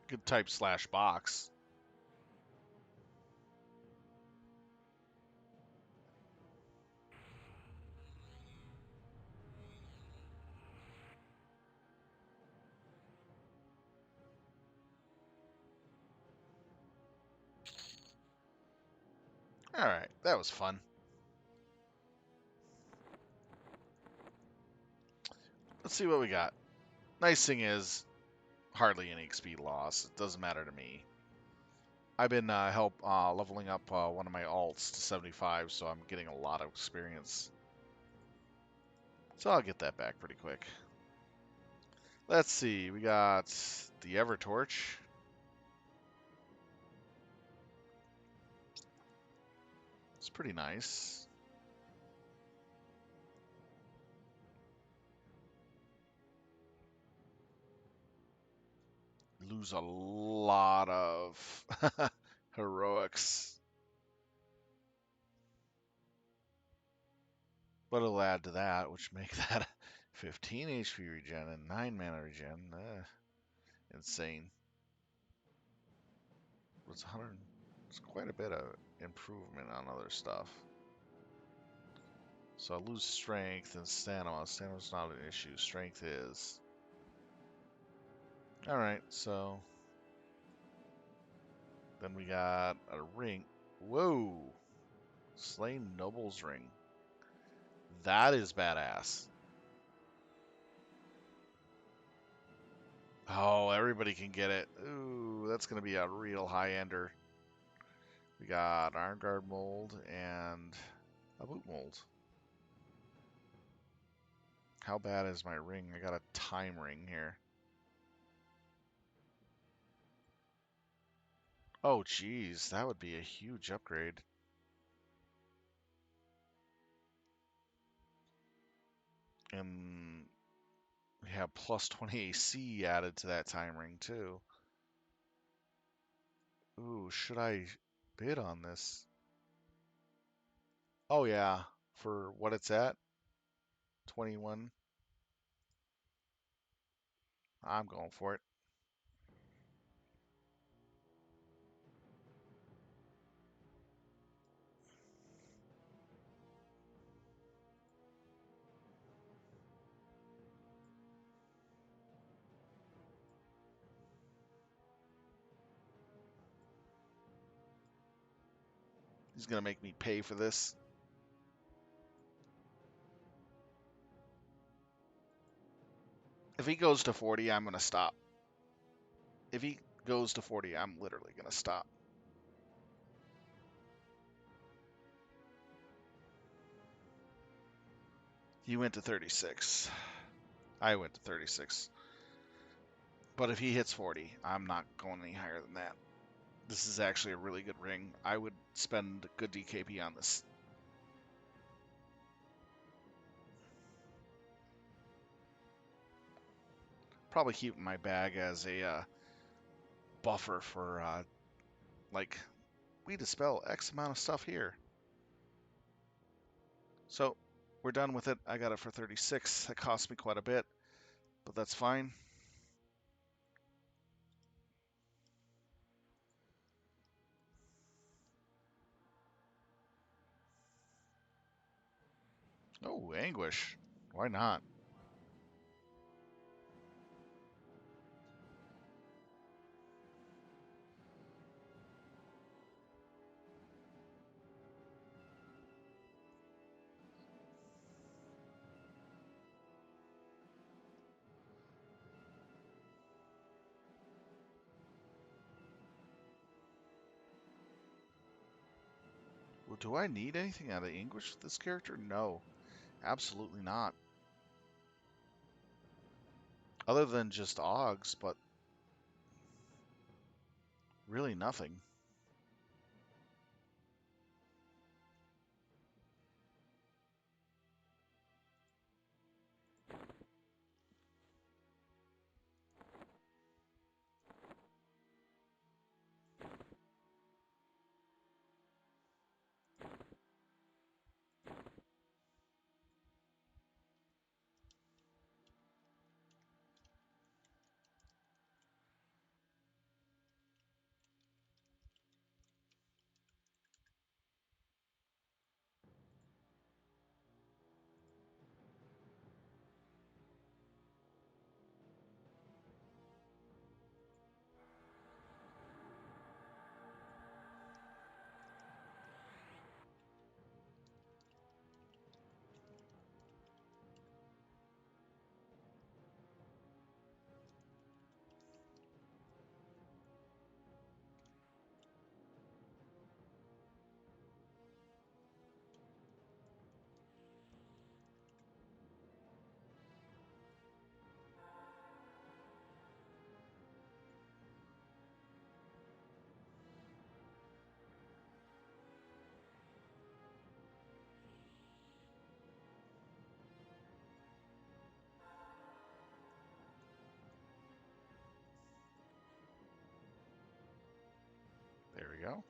Could type /box. All right, that was fun. Let's see what we got. Nice thing is, hardly any XP loss. It doesn't matter to me. I've been leveling up one of my alts to 75, so I'm getting a lot of experience. So I'll get that back pretty quick. Let's see, we got the Evertorch. It's pretty nice. Lose a lot of heroics. But it'll add to that, which make that 15 HP regen and 9 mana regen. Insane. It's 100. It's quite a bit of improvement on other stuff. So I lose strength and stamina. Stamina's not an issue. Strength is. Alright, so then we got a ring. Whoa! Slain Noble's Ring. That is badass. Oh, everybody can get it. Ooh, that's going to be a real high-ender. We got Iron Guard mold and a boot mold. How bad is my ring? I got a time ring here. Oh, geez, that would be a huge upgrade. And we have plus 20 AC added to that time ring, too. Ooh, should I bid on this? Oh, yeah, for what it's at, 21. I'm going for it. He's going to make me pay for this. If he goes to 40, I'm going to stop. If he goes to 40, I'm literally going to stop. He went to 36. I went to 36. But if he hits 40, I'm not going any higher than that. This is actually a really good ring. I would spend good DKP on this. Probably keep in my bag as a buffer for, like, we dispel X amount of stuff here. So, we're done with it. I got it for 36. That cost me quite a bit, but that's fine. Oh, Anguish. Why not? Well, do I need anything out of English with this character? No, absolutely not. Other than just Augs, but really nothing. we go.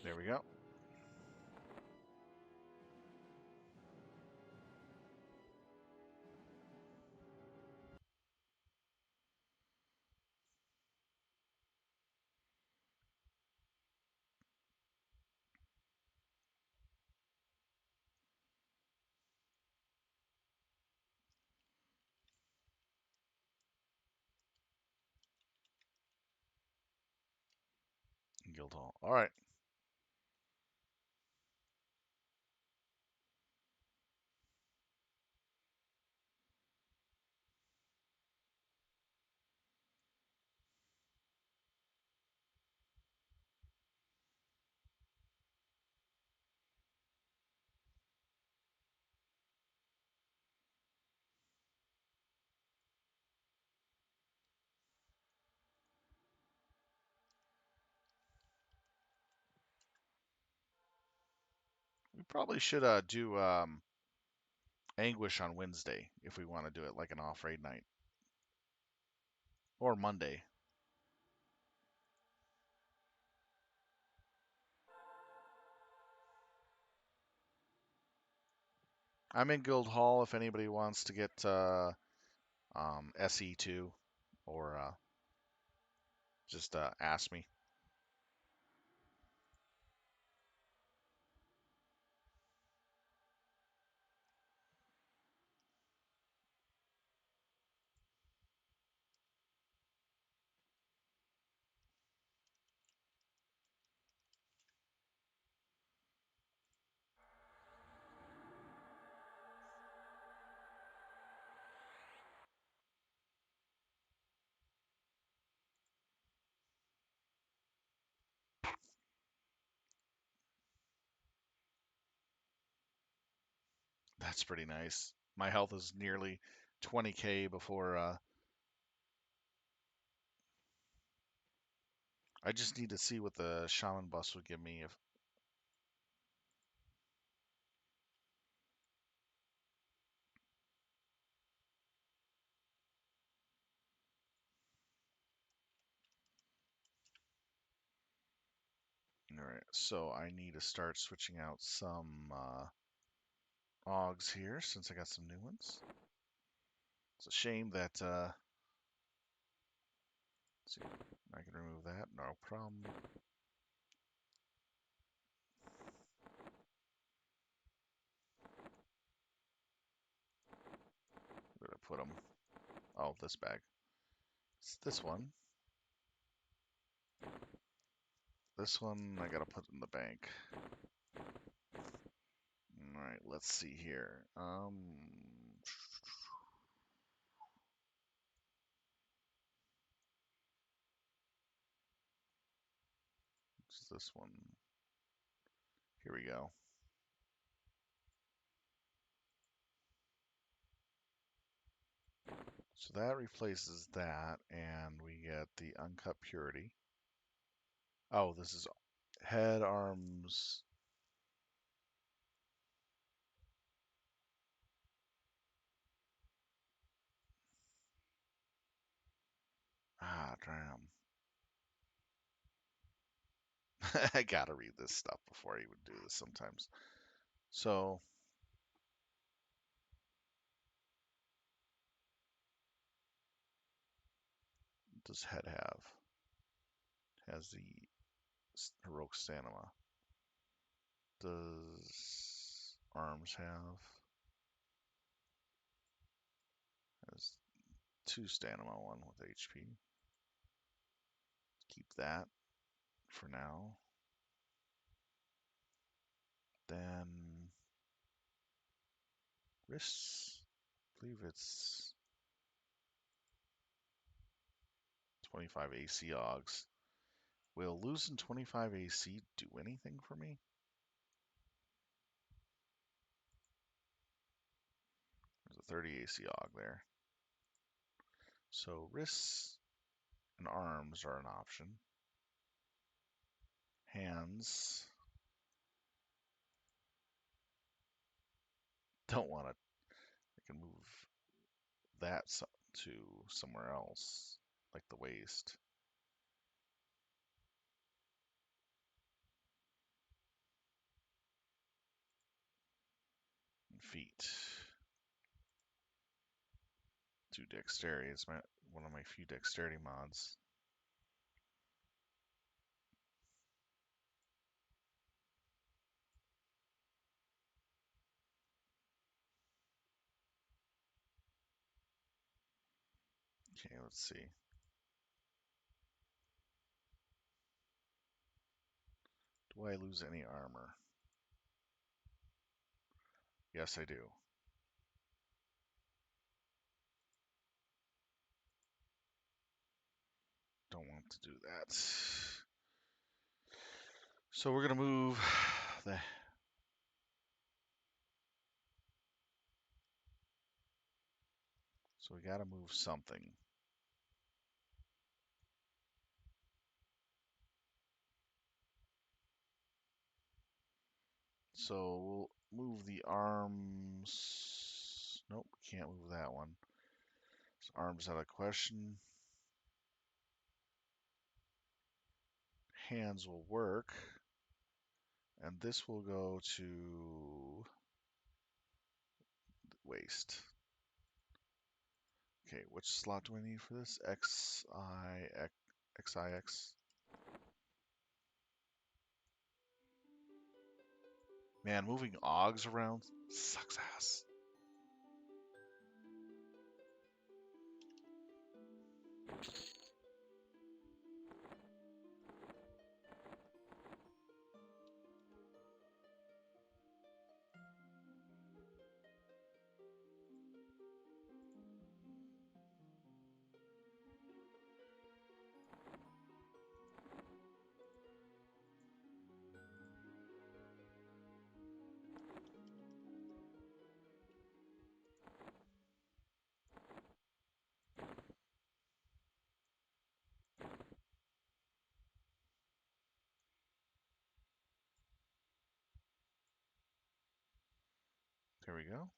There we go. Guildhall. All right. We probably should do Anguish on Wednesday if we want to do it like an off-raid night. Or Monday. I'm in Guildhall if anybody wants to get SE2 or just ask me. That's pretty nice. My health is nearly 20k before I just need to see what the shaman bus would give me if all right, so I need to start switching out some Augs here since I got some new ones. It's a shame that let's see, I can remove that, no problem. Where did I put them? Oh, this bag. It's this one. This one I gotta put in the bank. All right, let's see here. It's this one. Here we go. So that replaces that, and we get the uncut purity. Oh, this is head, arms. Ah, damn. I gotta read this stuff before I would do this sometimes. So, what does head have? Has the heroic stamina. Does arms have? Has two stamina, one with HP. Keep that for now. Then wrists. I believe it's 25 AC Augs. Will losing 25 AC do anything for me? There's a 30 AC AUG there. So wrists and arms are an option. Hands. Don't want to. I can move that to somewhere else, like the waist. And feet. 2 dexterity. It's one of my few dexterity mods. Okay, let's see. Do I lose any armor? Yes, I do. Don't want to do that. So we're going to move the... So we got to move something. So we'll move the arms. Nope, can't move that one. So arms out of question. Hands will work. And this will go to waist. Okay, which slot do I need for this? XIX. Man, moving AUGs around sucks ass. There we go.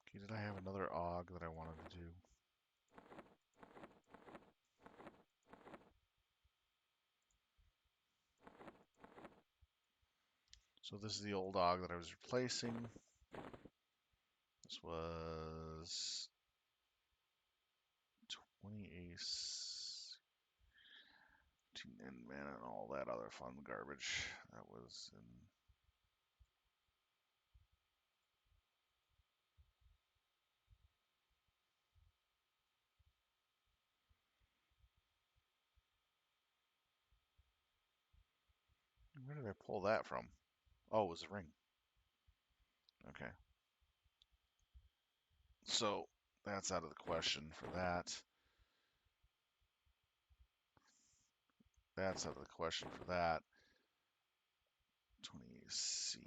Okay, did I have another AUG that I wanted to do? So this is the old AUG that I was replacing. This was 20 ace, 15 end mana, and all that other fun garbage. That was in... Where did I pull that from? Oh, it was a ring. Okay. So that's out of the question for that. That's out of the question for that. 20 AC.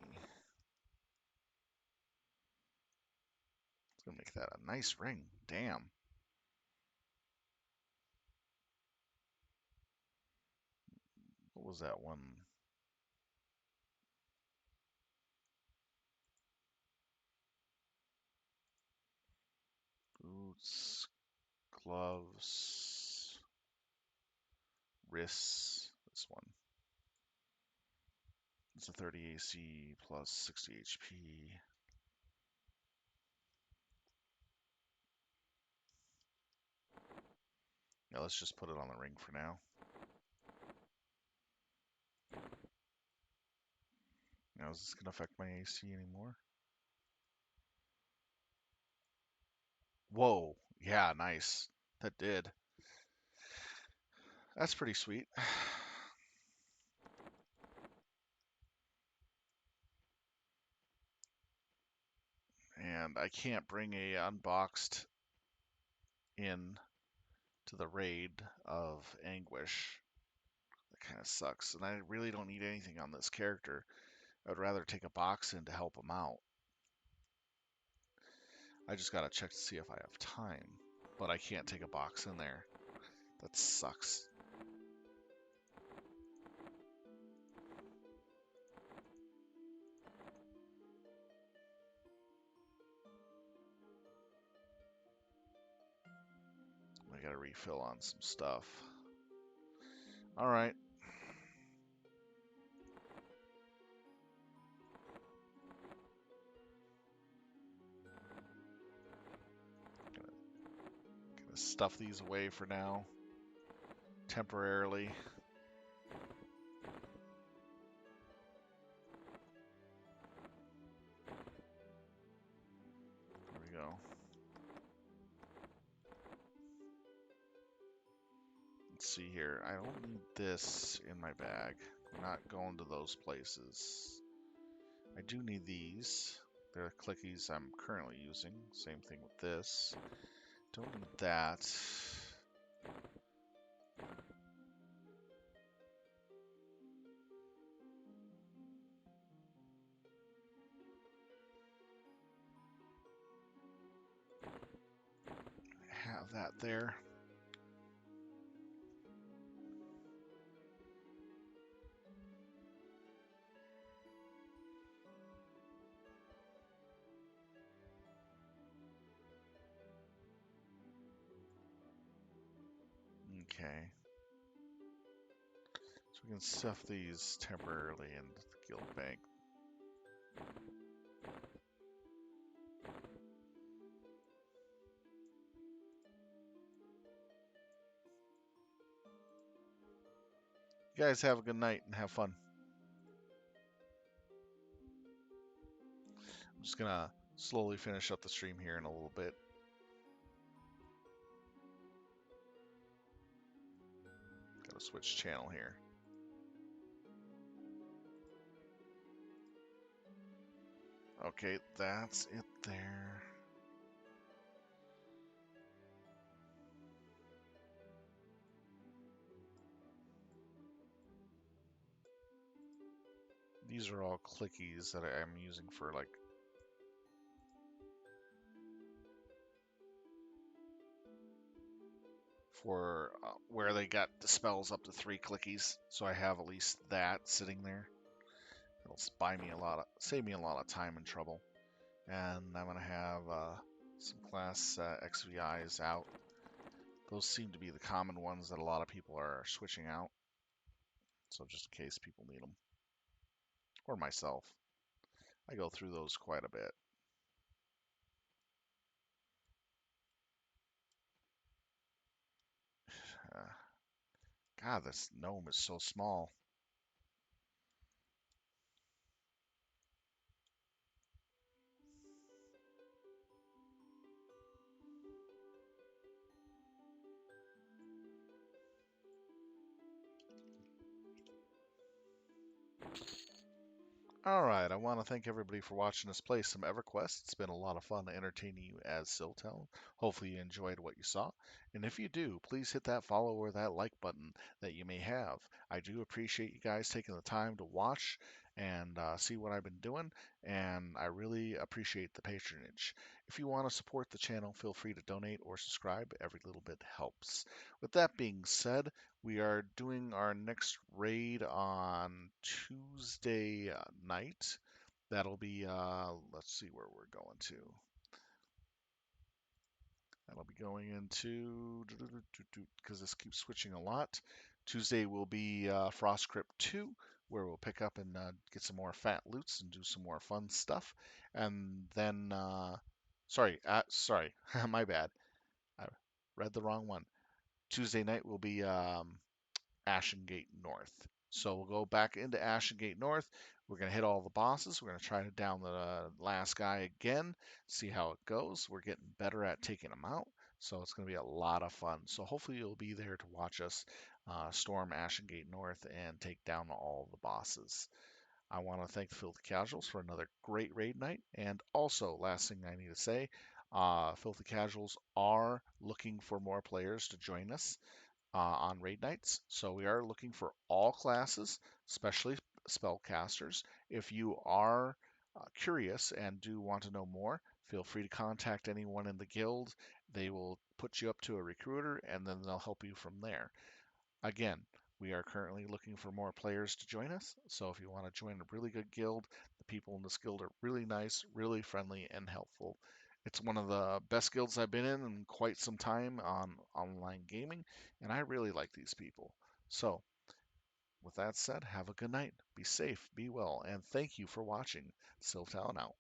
It's gonna make that a nice ring. Damn. What was that one? Boots, gloves, wrists. This one. It's a 30 AC plus 60 HP. Yeah, let's just put it on the ring for now. Now, is this going to affect my AC anymore? Whoa. Yeah, nice. That did. That's pretty sweet. and I can't bring a unboxed in to the raid of Anguish. That kind of sucks, and I really don't need anything on this character. I'd rather take a box in to help him out. I just gotta check to see if I have time, but I can't take a box in there. That sucks. I gotta refill on some stuff. All right. Gonna stuff these away for now, temporarily. There we go. Let's see here. I don't need this in my bag. I'm not going to those places. I do need these. They're clickies I'm currently using. Same thing with this. Don't need that. Have that there. Okay. So we can stuff these temporarily into the guild bank. You guys have a good night and have fun. I'm just gonna slowly finish up the stream here in a little bit. Gotta switch channel here. Okay, that's it there. These are all clickies that I'm using for like where they got the spells up to 3 clickies. So I have at least that sitting there. It'll save me a lot of time and trouble. And I'm gonna have some class XVIs out. Those seem to be the common ones that a lot of people are switching out. So just in case people need them. Or myself. I go through those quite a bit. God, this gnome is so small. Alright, I want to thank everybody for watching us play some Everquest. It's been a lot of fun entertaining you as Siltel. Hopefully you enjoyed what you saw. And if you do, please hit that follow or that like button that you may have. I do appreciate you guys taking the time to watch and see what I've been doing, and I really appreciate the patronage. If you want to support the channel, feel free to donate or subscribe. Every little bit helps. With that being said, we are doing our next raid on Tuesday night. That'll be, let's see where we're going to. That'll be going into, because this keeps switching a lot. Tuesday will be Frost Crypt 2, where we'll pick up and get some more fat loots and do some more fun stuff. And then, sorry, my bad. I read the wrong one. Tuesday night will be Ashen Gate North. So we'll go back into Ashen Gate North. We're going to hit all the bosses. We're going to try to down the last guy again, see how it goes. We're getting better at taking them out, so it's going to be a lot of fun. So hopefully you'll be there to watch us storm Ashen Gate North and take down all the bosses. I want to thank the Filthy Casuals for another great raid night. And also, last thing I need to say, Filthy Casuals are looking for more players to join us on raid nights. So we are looking for all classes, especially spellcasters. If you are curious and do want to know more, feel free to contact anyone in the guild. They will put you up to a recruiter and then they'll help you from there. Again, we are currently looking for more players to join us. So if you want to join a really good guild, the people in this guild are really nice, really friendly, and helpful. It's one of the best guilds I've been in quite some time on online gaming, and I really like these people. So, with that said, have a good night. Be safe, be well, and thank you for watching. Siltalon out.